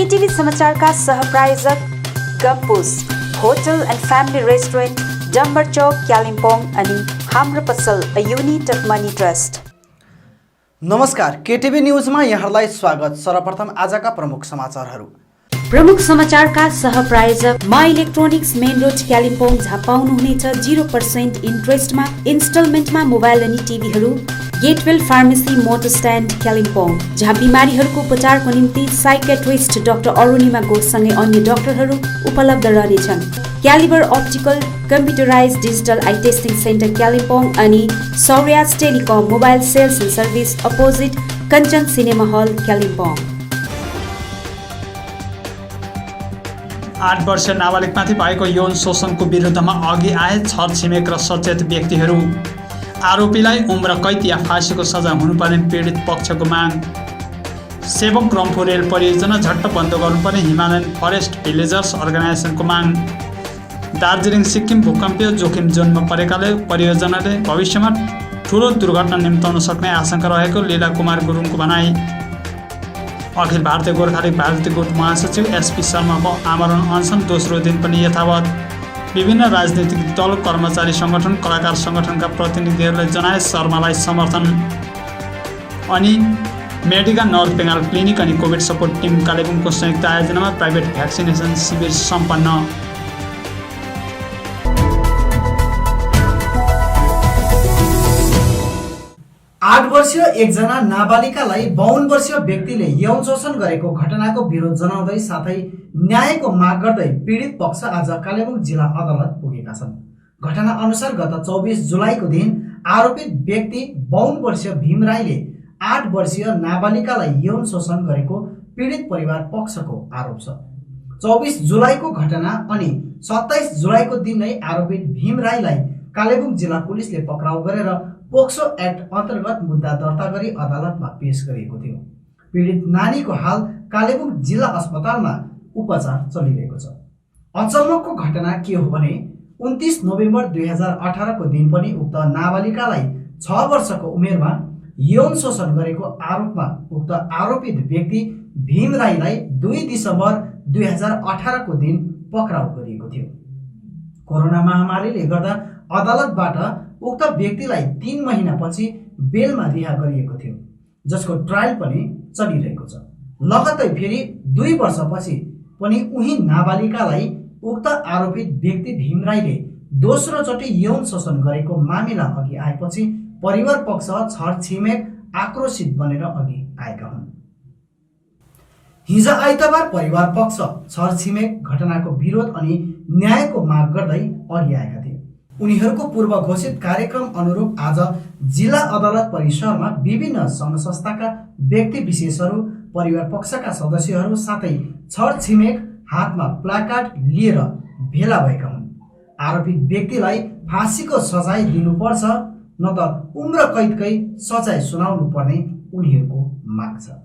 केटीभी समाचारका सहप्रायोजक Gompus hotel and family restaurant Dambar Chowk Kalimpong अनि हाम्रो पसल a unit of money trust. नमस्कार, केटीभी न्यूजमा यहाँहरूलाई स्वागत। सर्वप्रथम आजका प्रमुख समाचारहरू। प्रमुख समाचारका सहप्रायोजक मा इलेक्ट्रोनिक्स मेन रोड कालिम्पोङ जहाँ पाउनुहुनेछ 0% इन्ट्रेस्टमा इन्स्टलमेन्टमा मोबाइल अनि टिभीहरू। Getwell pharmacy motor stand Kalimpong जहाँ बिमारीहरूको उपचारको निम्ति साइकेट्रिस्ट डाक्टर अरुणिमा घोषसँगै अन्य डाक्टरहरू उपलब्ध रहनेछन्। Calibre optical computerise digital eye testing centre Kalimpong अनि Sauryas telecom mobile sales and service opposite Kanchan cinema hall Kalimpong. 8 वर्ष नाबालिगमाथि भएको यौन शोषणको विरुद्धमा अघि आए छरछिमेक र सचेत व्यक्तिहरू। आरोपीलाई उम्र कैद या फाँसीको सजाय हुनुपर्ने पीडित पक्षको माग। सेवक रम्फू रेल परियोजना झट्ट बन्द गर्नुपर्ने हिमालयन फरेस्ट भिलेजर्स अर्गनाइजेसनको माग। दार्जिलिङ सिक्किम भूकम्पीय जोखिम जोनमा परेकाले परियोजनाले भविष्यमा ठुलो दुर्घटना निम्ताउन सक्ने आशंका रहेको लीला कुमार गुरुङको भनाई। अखिल भारतीय गोर्खालीग भारतीय गुट महासचिव एसपी शर्माको आमरण अनसन दोस्रो दिन पनि यथावत। विभिन्न राजनीतिक दल, कर्मचारी सङ्गठन, कलाकार सङ्गठनका प्रतिनिधिहरूले जनाए शर्मालाई समर्थन। अनि मेडिका नर्थ बेङ्गाल क्लिनिक अनि कोभिड सपोर्ट टिम कालेबुङको संयुक्त आयोजनामा प्राइभेट भ्याक्सिनेसन शिविर सम्पन्न। 8 वर्षीय एकजना नाबालिकालाई 52 वर्षीय व्यक्तिले यौन शोषण गरेको घटनाको विरोध जनाउँदै साथै न्यायको माग गर्दै पीडित पक्ष आज कालेबुङ जिल्ला अदालत पुगेका छन्। घटना अनुसार गत 24 जुलाईको दिन आरोपित व्यक्ति 52 वर्षीय भीम राईले 8 वर्षीय नाबालिकालाई यौन शोषण गरेको पीडित परिवार पक्षको आरोप छ। 24 जुलाईको घटना अनि 27 जुलाईको दिन नै आरोपित भीम राईलाई कालेबुङ जिल्ला पुलिसले पक्राउ गरेर पोक्सो एक्ट अन्तर्गत मुद्दा दर्ता गरी अदालतमा पेश गरिएको थियो। पीडित नानीको हाल कालेबुङ जिल्ला अस्पतालमा उपचार चलिरहेको छ। अचम्मको घटना के हो भने 29 नोभेम्बर 2018 को दिन पनि उक्त नाबालिकालाई 6 वर्षको उमेरमा यौन शोषण गरेको आरोपमा उक्त आरोपित व्यक्ति भीम राईलाई 2 डिसेम्बर 2018 को दिन पक्राउ गरिएको थियो। कोरोना महामारीले गर्दा अदालतबाट उक्त व्यक्तिलाई 3 महिनापछि बेलमा रिहा गरिएको थियो, जसको ट्रायल पनि चलिरहेको छ। लगत्तै फेरि 2 वर्षपछि पनि उही नाबालिकालाई उक्त आरोपित व्यक्ति भीम राईले दोस्रो चोटि यौन शोषण गरेको मामिला अघि आएपछि परिवार पक्ष छरछिमेक आक्रोशित बनेर अघि आएका हुन्। हिजो आइतबार परिवार पक्ष छरछिमेक घटनाको विरोध अनि न्यायको माग गर्दै अघि आएका थिए। उनीहरूको पूर्व घोषित कार्यक्रम अनुरूप आज जिल्ला अदालत परिसरमा विभिन्न सङ्घ संस्थाका व्यक्ति विशेषहरू, परिवार पक्षका सदस्यहरू साथै छरछिमेक हातमा प्लाकार्ड लिएर भेला भएका हुन्। आरोपित व्यक्तिलाई फाँसीको सजाय दिनुपर्छ न त उम्र कैदकै सजाय सुनाउनु पर्ने उनीहरूको माग छ।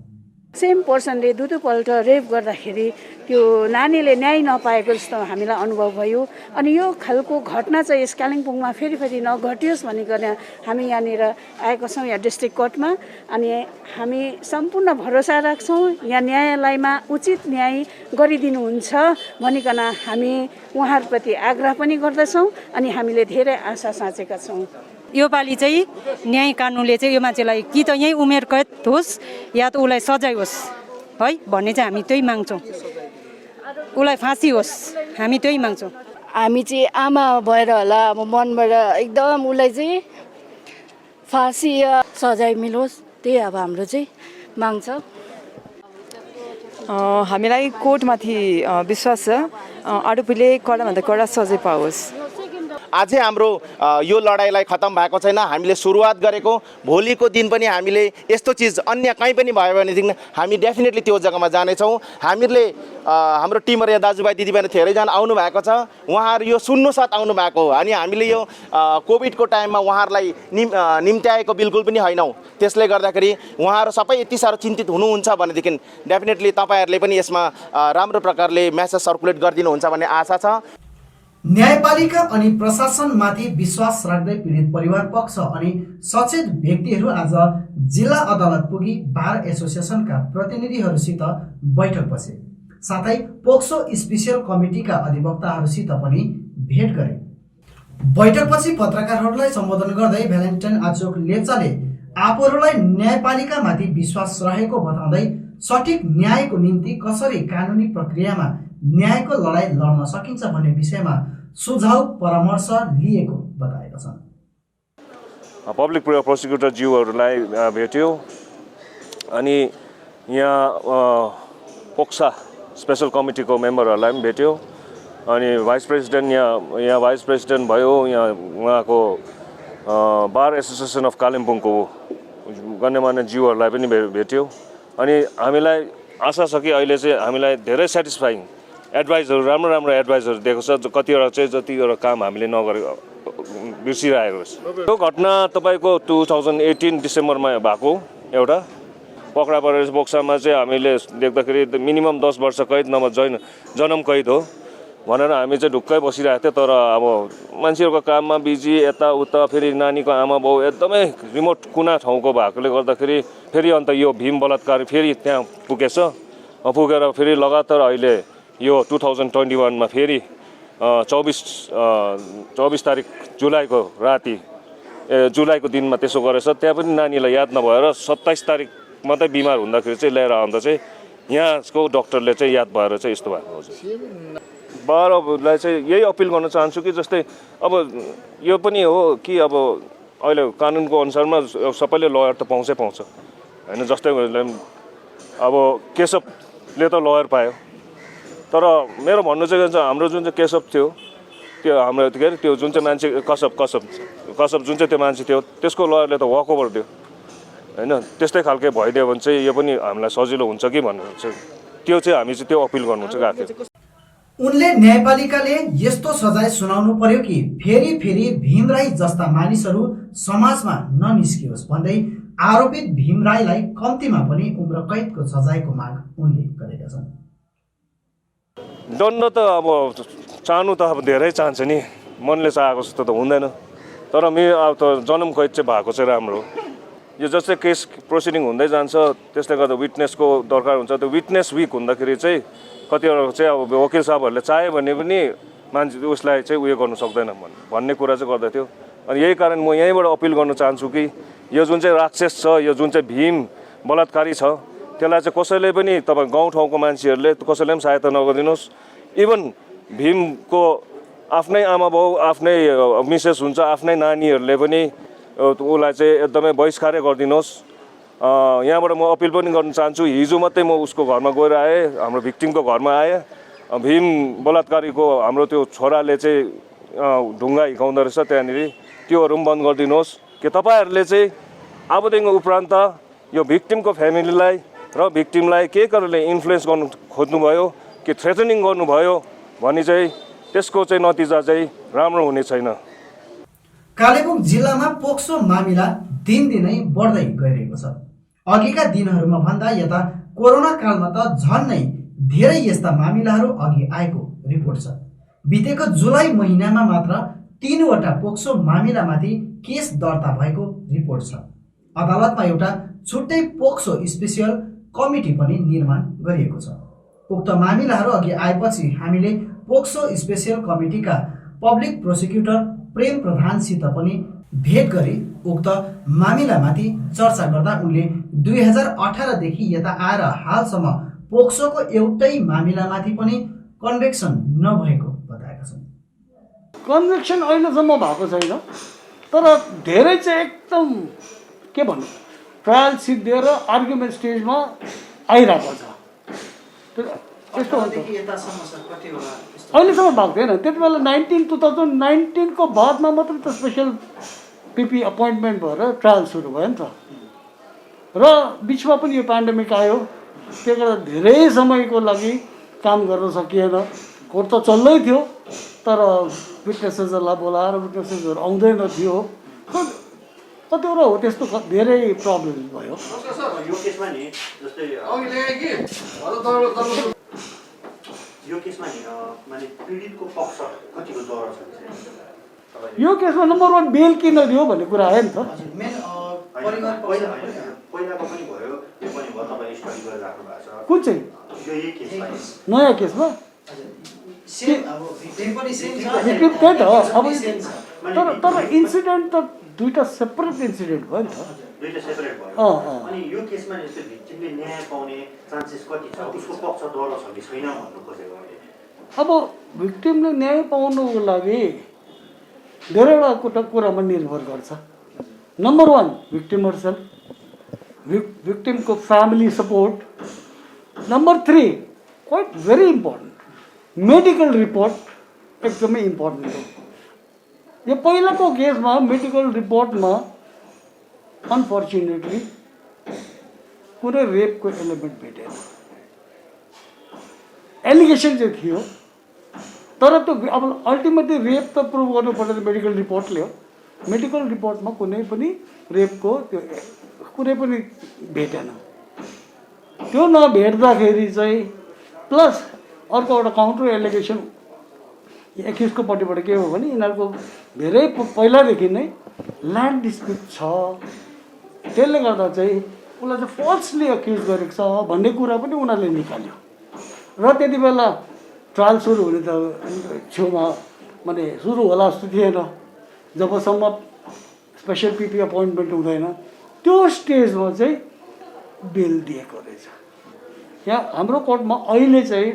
सेम पर्सनले दुईपल्ट रेप गर्दाखेरि त्यो नानीले न्याय नपाएको जस्तो हामीलाई अनुभव भयो। अनि यो खालको घटना चाहिँ यस कालिम्पोङमा फेरि नघटियोस् भनिकन हामी यहाँनिर आएको छौँ, यहाँ डिस्ट्रिक्ट कोर्टमा। अनि हामी सम्पूर्ण भरोसा राख्छौँ यहाँ न्यायालयमा उचित न्याय गरिदिनुहुन्छ भनिकन हामी उहाँहरूप्रति आग्रह पनि गर्दछौँ अनि हामीले धेरै आशा साँचेका छौँ। यो पालि चाहिँ न्याय कानुनले चाहिँ यो मान्छेलाई कि त यहीँ उमेर कैद होस् या त उसलाई सजाय होस् है भन्ने चाहिँ हामी त्यही माग्छौँ। उसलाई फाँसी होस्, हामी त्यही माग्छौँ। हामी चाहिँ आमा भएर होला अब मनबाट एकदम उसलाई चाहिँ फाँसी या सजाय मिलोस्, त्यही अब हाम्रो चाहिँ माग छ। हामीलाई कोर्टमाथि विश्वास छ, आरोपीले कडाभन्दा कडा सजाय पाओस्। अझै हाम्रो यो लडाइँलाई खत्तम भएको छैन। हामीले सुरुवात गरेको भोलिको दिन पनि हामीले यस्तो चिज अन्य कहीँ पनि भयो भनेदेखि हामी डेफिनेटली त्यो जग्गामा जानेछौँ। हामीले हाम्रो टिमहरू यहाँ दाजुभाइ दिदीबहिनी धेरैजना आउनु भएको छ, उहाँहरू यो सुन्नु साथ आउनु भएको हो। अनि हामीले यो कोभिडको टाइममा उहाँहरूलाई निम्त्याएको बिल्कुल पनि होइनौँ। त्यसले गर्दाखेरि उहाँहरू सबै यति साह्रो चिन्तित हुनुहुन्छ भनेदेखि डेफिनेटली तपाईँहरूले पनि यसमा राम्रो प्रकारले मेसेज सर्कुलेट गरिदिनुहुन्छ भन्ने आशा छ। न्यायपालिका अनि प्रशासनमाथि विश्वास राख्दै पीडित परिवार पक्ष अनि सचेत व्यक्तिहरू आज जिल्ला अदालत पुगी बार एसोसिएसनका प्रतिनिधिहरूसित बैठक बसे। साथै पोक्सो स्पेशल कमिटीका अधिवक्ताहरूसित पनि भेट गरे। बैठकपछि पत्रकारहरूलाई सम्बोधन गर्दै भ्यालेन्टाइन आचोक लेप्चाले आफूहरूलाई न्यायपालिकामाथि विश्वास रहेको बताउँदै सठिक न्यायको निम्ति कसरी कानुनी प्रक्रियामा न्यायको लडाईँ लड्न सकिन्छ भन्ने विषयमा सुझाव परामर्श लिएको बताएका छन्। पब्लिक प्रोसिक्युटर ज्यूहरूलाई भेट्यो अनि यहाँ पोक्सा स्पेसल कमिटीको मेम्बरहरूलाई पनि भेट्यो अनि भाइस प्रेसिडेन्ट यहाँ भाइस प्रेसिडेन्ट भयो, यहाँ उहाँको बार एसोसिएसन अफ कालिम्पोङको गण्यमान्य ज्यूहरूलाई पनि भेट्यो अनि हामीलाई आशा छ कि अहिले चाहिँ हामीलाई धेरै सेटिस्फाइङ एडभाइसहरू राम्रो एडभाइसहरू दिएको छ। कतिवटा चाहिँ जतिवटा काम हामीले नगरेको बिर्सिरहेको छ। यो घटना तपाईँको 2018 डिसेम्बरमा भएको एउटा पक्रा परेर बोक्सामा चाहिँ हामीले देख्दाखेरि मिनिमम 10 वर्ष कैद नभए जन्म कैद हो भनेर हामी चाहिँ ढुक्कै बसिरहेको थियो। तर अब मान्छेहरूको काममा बिजी यताउता फेरि नानीको आमा बाउ एकदमै रिमोट कुना ठाउँको भएकोले गर्दाखेरि फेरि अन्त यो भीम बलात्कार फेरि त्यहाँ पुगेछ। पुगेर फेरि लगातार अहिले यो 2021मा फेरि 24 तारिक जुलाईको राति जुलाईको दिनमा त्यसो गरेछ। त्यहाँ पनि नानीलाई याद नभएर 27 तारिक मात्रै बिमार हुँदाखेरि चाहिँ लिएर आउँदा चाहिँ यहाँको डक्टरले चाहिँ याद भएर चाहिँ यस्तो भएको हो। बारलाई चाहिँ यही अपिल गर्न चाहन्छु कि जस्तै अब यो पनि हो कि अब अहिले कानुनको अनुसारमा सबैले लयर त पाउँछ होइन। जस्तै अब केशवले त लयर पायो, तर मेरो भन्नु चाहिँ हाम्रो जुन चाहिँ केशव थियो त्यो हाम्रो के अरे त्यो जुन चाहिँ मान्छे कसब जुन चाहिँ त्यो मान्छे थियो त्यसको लयरले त वक ओभर दियो होइन। त्यस्तै खालके भइदियो भने चाहिँ यो पनि हामीलाई सजिलो हुन्छ कि भनेर चाहिँ त्यो चाहिँ हामी चाहिँ त्यो अपिल गर्नु चाहिँ गएको थियो। उनले न्यायपालिकाले यस्तो सजाय सुनाउनु पर्यो कि फेरि भीम राई जस्ता मानिसहरू समाजमा ननिस्कियोस् भन्दै आरोपित भीम राईलाई कम्तीमा पनि उम्र कैदको सजायको माग उनले गरेका छन्। दण्ड त अब चाहनु त अब धेरै चाहन्छ नि, मनले चाहेको जस्तो त हुँदैन। तर मेरो अब त जन्म कैद चाहिँ भएको चाहिँ राम्रो। यो जस्तै केस प्रोसिडिङ हुँदै जान्छ त्यसले गर्दा विटनेसको दरकार हुन्छ। त्यो विटनेस विक हुँदाखेरि चाहिँ कतिवटा चाहिँ अब वकिल साहबहरूले चाह्यो भने पनि मान्छे उसलाई चाहिँ उयो गर्नु सक्दैन भन्ने कुरा चाहिँ गर्दथ्यो। अनि यही कारण म यहीँबाट अपिल गर्न चाहन्छु कि यो जुन चाहिँ राक्षस छ, यो जुन चाहिँ भीम बलात्कारी छ त्यसलाई चाहिँ कसैले पनि तपाईँ गाउँठाउँको मान्छेहरूले कसैले पनि सहायता नगरिदिनुहोस्। इभन भीमको आफ्नै आमा बाउ आफ्नै मिसेस हुन्छ आफ्नै नानीहरूले पनि उसलाई चाहिँ एकदमै बहिष्कारै गरिदिनुहोस्। यहाँबाट म अपिल पनि गर्न चाहन्छु। हिजो मात्रै म उसको घरमा गएर आएँ, हाम्रो भिक्टिमको घरमा आएँ। भीम बलात्कारीको हाम्रो त्यो छोराले चाहिँ ढुङ्गा हिर्काउँदो रहेछ त्यहाँनिर, त्योहरू पनि बन्द गरिदिनुहोस्। कि तपाईँहरूले चाहिँ अबदेखि उपरान्त यो भिक्टिमको फ्यामिलीलाई र भिक्टिमलाई के कारणले इन्फ्लुएन्स गर्नु खोज्नुभयो कि थ्रेटनिङ गर्नुभयो भने चाहिँ त्यसको चाहिँ नतिजा चाहिँ राम्रो हुने छैन। कालेबुङ जिल्लामा पोक्सो मामिला दिनदिनै बढ्दै गइरहेको छ। अघिका दिनहरूमा भन्दा यता कोरोना कालमा त झन्नै धेरै यस्ता मामिलाहरू अघि आएको रिपोर्ट छ। बितेको जुलाई महिनामा मात्र 3वटा पोक्सो मामिलामाथि केस दर्ता भएको रिपोर्ट छ। अदालतमा एउटा छुट्टै पोक्सो स्पेशल कमिटी पनि निर्माण गरिएको छ। उक्त मामिलाहरू अघि आएपछि हामीले पोक्सो स्पेशल कमिटीका पब्लिक प्रोसिक्युटर प्रेम प्रधानसित पनि भेट गरी उक्त मामिलामाथि चर्चा गर्दा उनले 2018 देखि यता आएर हालसम्म पोक्सोको एउटै मामिलामाथि पनि कन्भिक्सन नभएको बताएका छन्। कन्भिक्सन अहिलेसम्म भएको छैन, तर धेरै चाहिँ एकदम के भन्नु ट्रायल सिद्धिएर आर्ग्युमेन्ट स्टेजमा आइरहेको छ। त्यस्तो हुन्छ अहिलेसम्म भएको थिएन। त्यति बेला 2019 को बादमा मात्रै त स्पेसल पिपी अपोइन्टमेन्ट भएर ट्रायल सुरु भयो नि त। र बिचमा पनि यो पेन्डेमिक आयो, त्यसले गर्दा धेरै समयको लागि काम गर्न सकिएन। कोर्ट त चल्दै थियो तर विटनेसेसहरूलाई बोलाएर विटनेसेसहरू आउँदैन थियो। कतिवटा हो त्यस्तो धेरै प्रब्लम भयो। यो केसमा नम्बर 1 बेल किन दियो भन्ने कुरा आयो नि त। कुन चाहिँ नयाँ केसमा सेम अब भिक्टिम पनि सेम छ भिक्टिम त्यही त अब तर इन्सिडेन्ट त दुईवटा सेपरेट इन्सिडेन्ट भयो नि त दुईटा सेपरेट भयो अनि यो केसमा यस्तो भिक्टिमले न्याय पाउने चान्सेस कति छ उसको पक्ष दल छ कि छैन भन्नु खोजेको अब भिक्टिमले न्याय पाउनुको लागि धेरैवटा कुरामा निर्भर गर्छ। नम्बर 1 भिक्टिमहरु सेल्फ भिक्टिमको family support. Number 3 quite very important medical report एकदमै इम्पोर्टेन्ट हो। यो पहिलाको केसमा मेडिकल रिपोर्टमा अनफर्चुनेटली कुनै रेपको एलिमेन्ट भेटेन। एलिगेसन चाहिँ थियो तर त्यो अब अल्टिमेटली रेप त प्रुभ गर्नु पर्दैन मेडिकल रिपोर्टले हो। मेडिकल रिपोर्टमा कुनै पनि रेपको त्यो कुनै पनि भेटेन। त्यो नभेट्दाखेरि चाहिँ प्लस अर्को एउटा काउन्टर एलिगेसन एक्युजको पट्टिबाट के हो भने यिनीहरूको धेरै पहिलादेखि नै ल्यान्ड डिस्प्युट छ, त्यसले गर्दा चाहिँ उसलाई चाहिँ फल्सली एक्युज गरेको छ भन्ने कुरा पनि उनीहरूले निकाल्यो। र त्यति बेला ट्रायल सुरु हुने त छेउमा माने सुरु होला जस्तो थिएन जबसम्म स्पेसल पिपी अपोइन्टमेन्ट हुँदैन। त्यो स्टेजमा चाहिँ बेल दिएको रहेछ। यहाँ हाम्रो कोर्टमा अहिले चाहिँ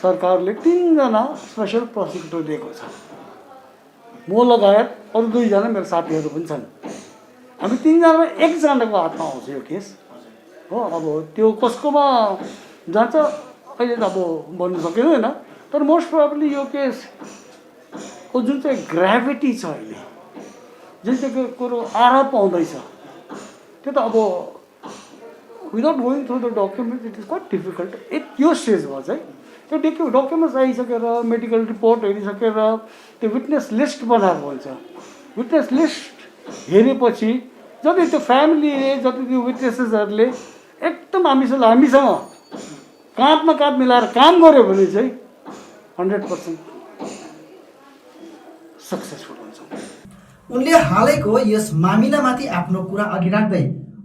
सरकारले 3 जना स्पेसल प्रोसिक्युटर दिएको छ। म लगायत अरू 2 जना मेरो साथीहरू पनि छन्। हामी 3 जना 1 जनाको हातमा आउँछ यो केस हो। अब त्यो कसकोमा जान्छ अहिले त अब भन्नु सकिँदैन तर मोस्ट प्रोबेबली यो केसको जुन चाहिँ ग्राभिटी छ अहिले जुन चाहिँ कुरो आरोप आउँदैछ त्यो त अब without going through the document it is quite difficult. यो स्टेजमा चाहिँ त्यो डकुमेन्ट्स आइसकेर मेडिकल रिपोर्ट हेरिसकेर त्यो विटनेस लिस्ट बनाएको हुन्छ। विटनेस लिस्ट हेरेपछि जति त्यो फ्यामिलीले जति त्यो विटनेसेसहरूले एकदम हामीसँग काँधमा काँध मिलाएर काम गर्यो भने चाहिँ 100% सक्सेसफुल हुन्छ। उनले हालैको यस मामिलामाथि आफ्नो कुरा अघि राख्दै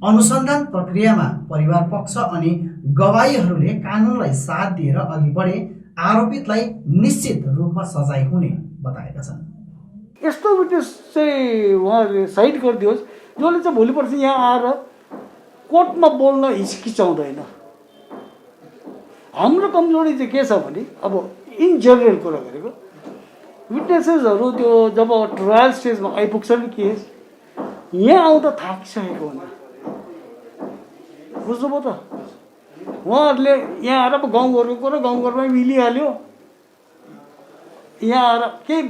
अनुसन्धान प्रक्रियामा परिवार पक्ष अनि गवाहीहरूले कानुनलाई साथ दिएर अघि बढे आरोपितलाई निश्चित रूपमा सजाय हुने बताएका छन्। यस्तो विटनेस चाहिँ उहाँहरूले साइड गरिदियोस् जसले चाहिँ भोलिपर्सि यहाँ आएर कोर्टमा बोल्न हिचकिचाउँदैन। हाम्रो कमजोरी चाहिँ के छ भने अब इन जेनरल कुरा गरेको विटनेसेसहरू त्यो जब ट्रायल स्टेजमा आइपुग्छन् केस यहाँ आउँदा थाकिसकेको हुन्छ। बुझ्नुभयो त उहाँहरूले यहाँ आएर अब गाउँघरको कुरा गाउँघरमै मिलिहाल्यो यहाँ आएर केही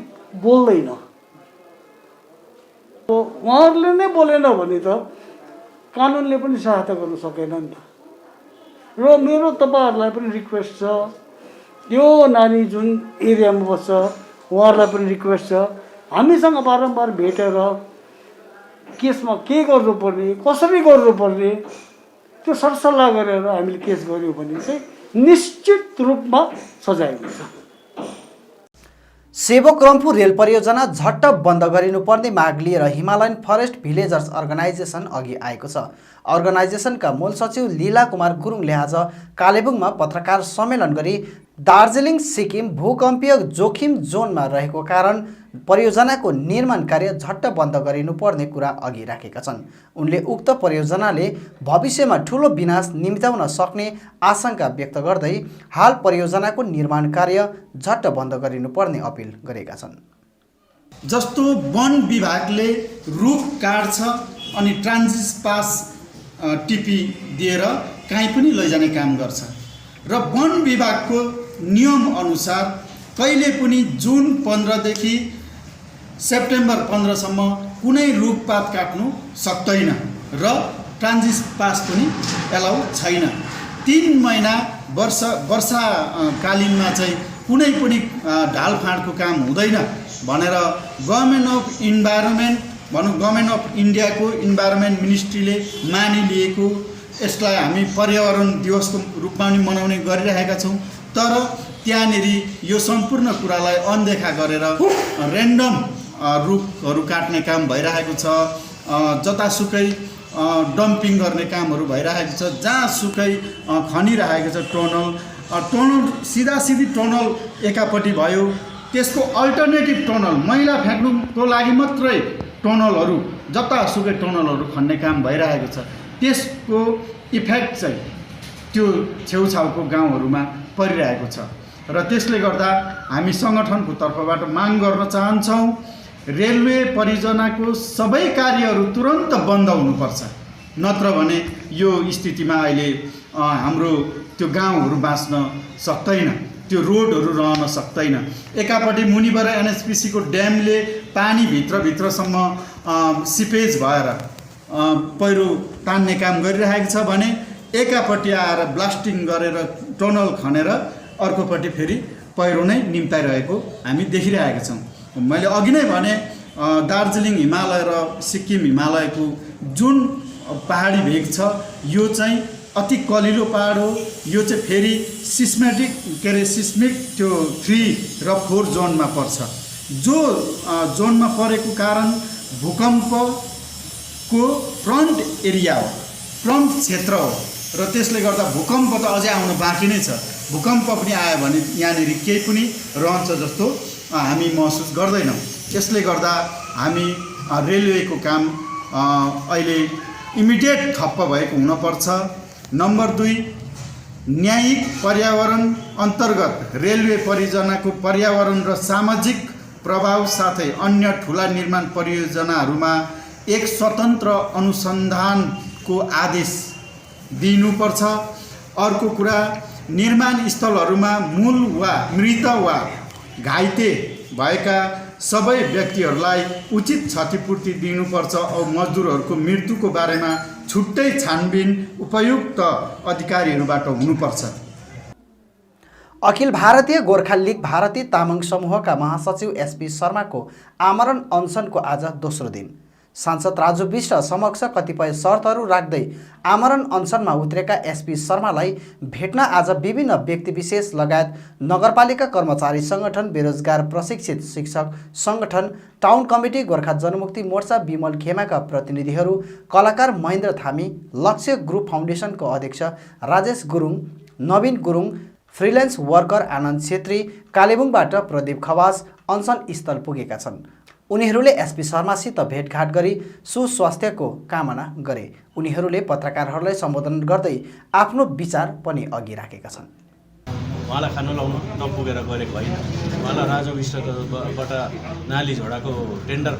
बोल्दैन। उहाँहरूले नै बोलेन भने त कानुनले पनि सहायता गर्नु सकेन नि त। र मेरो तपाईँहरूलाई पनि रिक्वेस्ट छ यो नानी जुन एरियामा बस्छ उहाँहरूलाई पनि रिक्वेस्ट छ हामीसँग बारम्बार भेटेर केसमा के गर्नुपर्ने कसरी गर्नुपर्ने त्यो सरसल्लाह गरेर हामीले केस गऱ्यौँ भने चाहिँ निश्चित रूपमा सजाय हुन्छ। सेवक रम्फू रेल परियोजना झट्ट बन्द गरिनुपर्ने माग लिएर हिमालयन फरेस्ट भिलेजर्स अर्गनाइजेसन अघि आएको छ। अर्गनाइजेसनका मूल सचिव लीला कुमार गुरुङले आज कालेबुङमा पत्रकार सम्मेलन गरी दार्जिलिङ सिक्किम भूकम्पीय जोखिम जोनमा रहेको कारण परियोजनाको निर्माण कार्य झट्ट बन्द गरिनुपर्ने कुरा अघि राखेका छन्। उनले उक्त परियोजनाले भविष्यमा ठूलो विनाश निम्त्याउन सक्ने आशंका व्यक्त गर्दै हाल परियोजनाको निर्माण कार्य झट्ट बन्द गरिनुपर्ने अपिल गरेका छन्। जस्तो वन विभागले रुख काट्छ अनि ट्रान्जिट पास टिपी दिएर कहीँ पनि लैजाने काम गर्छ र वन विभागको नियम अनुसार कहिले पनि जुन 15 देखि सेप्टेम्बर 15 सम्म कुनै रुखपात काट्नु सक्दैन र ट्रान्जिट पास पनि एलाउ छैन। 3 महिना वर्षाकालीनमा चाहिँ कुनै पनि ढालफाँडको काम हुँदैन भनेर गभर्नमेन्ट अफ इन्भाइरोमेन्ट भनौँ गभर्नमेन्ट अफ इन्डियाको इन्भाइरोमेन्ट मिनिस्ट्रीले मानिलिएको यसलाई हामी पर्यावरण दिवसको रूपमा पनि मनाउने गरिरहेका छौँ। तर त्यहाँनिर यो सम्पूर्ण कुरालाई अनदेखा गरेर ऱ्यान्डम रुखहरू काट्ने काम भइरहेको छ। जतासुकै डम्पिङ गर्ने कामहरू भइरहेको छ। जहाँसुकै खनिरहेको छ टनल टनल सिधासिधी टनल एकापट्टि भयो, त्यसको अल्टरनेटिभ टनल मैला फ्याँक्नुको लागि मात्रै टनलहरू जतासुकै टनलहरू खन्ने काम भइरहेको छ। त्यसको इफेक्ट चाहिँ त्यो छेउछाउको गाउँहरूमा परिरहेको छ र त्यसले गर्दा हामी सङ्गठनको तर्फबाट माग गर्न चाहन्छौँ, रेलवे परियोजनाको सबै कार्यहरू तुरन्त बन्द हुनुपर्छ, नत्र भने यो स्थितिमा अहिले हाम्रो त्यो गाउँहरू बाँच्न सक्दैन, त्यो रोडहरू रहन सक्दैन। एकापट्टि मुनिबाट एनएचपिसीको ड्यामले पानी भित्रसम्म सिपेज भएर पहिरो तान्ने काम गरिरहेको छ भने एकापट्टि आएर ब्लास्टिङ गरेर टनल खनेर अर्कोपट्टि फेरि पहिरो नै निम्ताइरहेको हामी देखिरहेका छौँ। मैले अघि नै भने दार्जिलिङ हिमालय र सिक्किम हिमालयको जुन पहाडी भेग छ यो चाहिँ अति कलिलो पहाड हो। यो चाहिँ फेरि सिस्मिक त्यो 3 र 4 जोनमा पर्छ, जो जोनमा परेको कारण भूकम्पको फ्रन्ट एरिया हो, फ्रन्ट क्षेत्र हो र त्यसले गर्दा भूकम्प त अझै आउनु बाँकी नै छ। भूकम्प पनि आयो भने यहाँनिर केही पनि रहन्छ जस्तो हामी महसुस गर्दैनौँ। यसले गर्दा हामी रेलवेको काम अहिले इमिडिएट ठप्प भएको हुनपर्छ। नम्बर 2, न्यायिक पर्यावरण अन्तर्गत रेलवे परियोजनाको पर्यावरण र सामाजिक प्रभाव साथै अन्य ठुला निर्माण परियोजनाहरूमा एक स्वतन्त्र अनुसन्धानको आदेश दिनुपर्छ। अर्को कुरा, निर्माण स्थलहरूमा मूल वा मृत वा घाइते भएका सबै व्यक्तिहरूलाई उचित क्षतिपूर्ति दिनुपर्छ औ मजदुरहरूको मृत्युको बारेमा छुट्टै छानबिन उपयुक्त अधिकारीहरूबाट हुनुपर्छ। अखिल भारतीय गोर्खा लिग भारतीय तामाङ समूहका महासचिव एसपी शर्माको आमरण अनसनको आज दोस्रो दिन। सांसद राजु विष्ट समक्ष कतिपय शर्तहरू राख्दै आमरण अनसनमा उत्रेका एसपी शर्मालाई भेट्न आज विभिन्न व्यक्तिविशेष लगायत नगरपालिका कर्मचारी सङ्गठन, बेरोजगार प्रशिक्षित शिक्षक सङ्गठन, टाउन कमिटी, गोर्खा जनमुक्ति मोर्चा, विमल खेमाका प्रतिनिधिहरू, कलाकार महेन्द्र थामी, लक्ष्य ग्रुप फाउन्डेसनको अध्यक्ष राजेश गुरुङ, नवीन गुरुङ, फ्रिल्यान्स वर्कर आनन्द छेत्री, कालेबुङबाट प्रदीप खवास अनसन स्थल पुगेका छन्। उनीहरूले एसपी शर्मासित भेटघाट गरी सुस्वास्थ्यको कामना गरे। उनीहरूले पत्रकारहरूलाई सम्बोधन गर्दै आफ्नो विचार पनि अघि राखेका छन्। उहाँलाई खानु लाउन नपुगेर गरेको होइन, उहाँलाई राजु विष्टबाट नाली झोडाको टेन्डर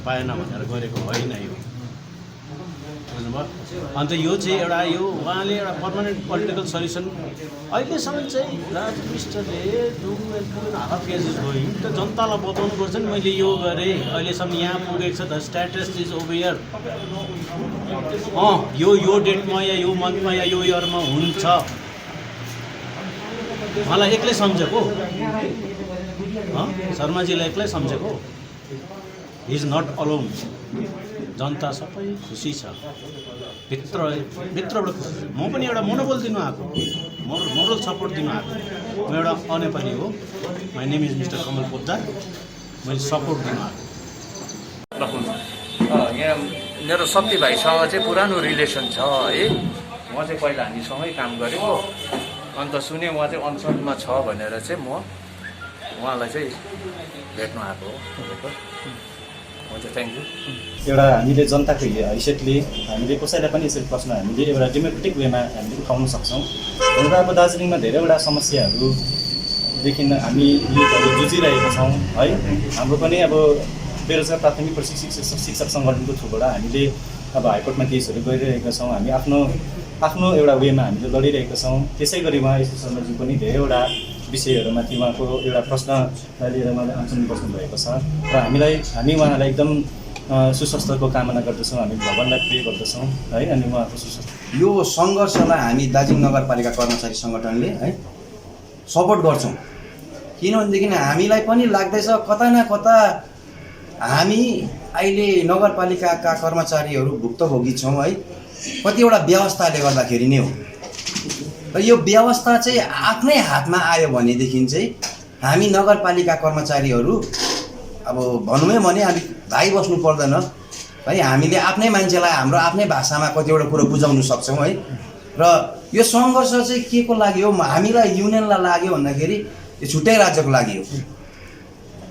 पाएन भनेर गरेको होइन यो, बुझ्नुभयो। अन्त यो चाहिँ एउटा यो उहाँले एउटा पर्मानेन्ट पोलिटिकल सल्युसन अहिलेसम्म चाहिँ राजु विष्टले 2.5 केजेस गयो त जनतालाई बताउनुपर्छ नि मैले यो गरेँ, अहिलेसम्म यहाँ पुगेको छ, the status is over here. यो डेटमा या यो मन्थमा या यो इयरमा हुन्छ, उहाँलाई एक्लै सम्झेको, शर्माजीलाई एक्लै सम्झेको। हि इज नट अलोन, जनता सबै खुसी छ, भित्रबाट खुसी छ। म पनि एउटा मनोबल दिनु आएको, मोरल सपोर्ट दिनु आएको। म एउटा अनेपाली हो, माई नेम इज मिस्टर कमल पोद्दार, मैले सपोर्ट दिनु आएको। यहाँ मेरो शक्ति भाइसँग चाहिँ पुरानो रिलेसन छ है, म चाहिँ पहिला हामीसँगै काम गरेको, अन्त सुने उहाँ चाहिँ अनसनमा छ भनेर चाहिँ म उहाँलाई चाहिँ भेट्नु आएको हो। हुन्छ, थ्याङ्क यू। एउटा हामीले जनताको हैसियतले हामीले कसैलाई पनि यसरी प्रश्न हामीले एउटा डेमोक्रेटिक वेमा हामीले उठाउन सक्छौँ। हुन त अब दार्जिलिङमा धेरैवटा समस्याहरूदेखि हामी युथहरू जुझिरहेका छौँ है। हाम्रो पनि अब बेरोजगार प्राथमिक प्रशिक्षक शिक्षक सङ्गठनको थ्रुबाट हामीले अब हाइकोर्टमा केसहरू गरिरहेका छौँ। हामी आफ्नो एउटा वेमा हामीले लडिरहेका छौँ। त्यसै गरी उहाँ एसपी शर्माजी पनि धेरैवटा विषयहरूमाथि उहाँको एउटा प्रश्नलाई लिएर उहाँले आन्सर बस्नुभएको छ र हामी उहाँलाई एकदम सुस्वास्थ्यको कामना गर्दछौँ, हामी भगवान्लाई प्रे गर्दछौँ है। अनि उहाँको सुस्वास्थ्य यो सङ्घर्षलाई हामी दार्जिलिङ नगरपालिका कर्मचारी सङ्गठनले है सपोर्ट गर्छौँ, किनभनेदेखि हामीलाई पनि लाग्दैछ कता न कता हामी अहिले नगरपालिकाका कर्मचारीहरू भुक्तभोगी छौँ है, कतिवटा व्यवस्थाले गर्दाखेरि नै हो। र यो व्यवस्था चाहिँ आफ्नै हातमा आयो भनेदेखि चाहिँ हामी नगरपालिका कर्मचारीहरू अब भनौँ भने हामी भाइ बस्नु पर्दैन है। हामीले आफ्नै मान्छेलाई हाम्रो आफ्नै भाषामा कतिवटा कुरो बुझाउन सक्छौँ है। र यो सङ्घर्ष चाहिँ के को लागि हो, हामीलाई युनियनलाई लाग्यो भन्दाखेरि यो छुट्टै राज्यको लागि हो।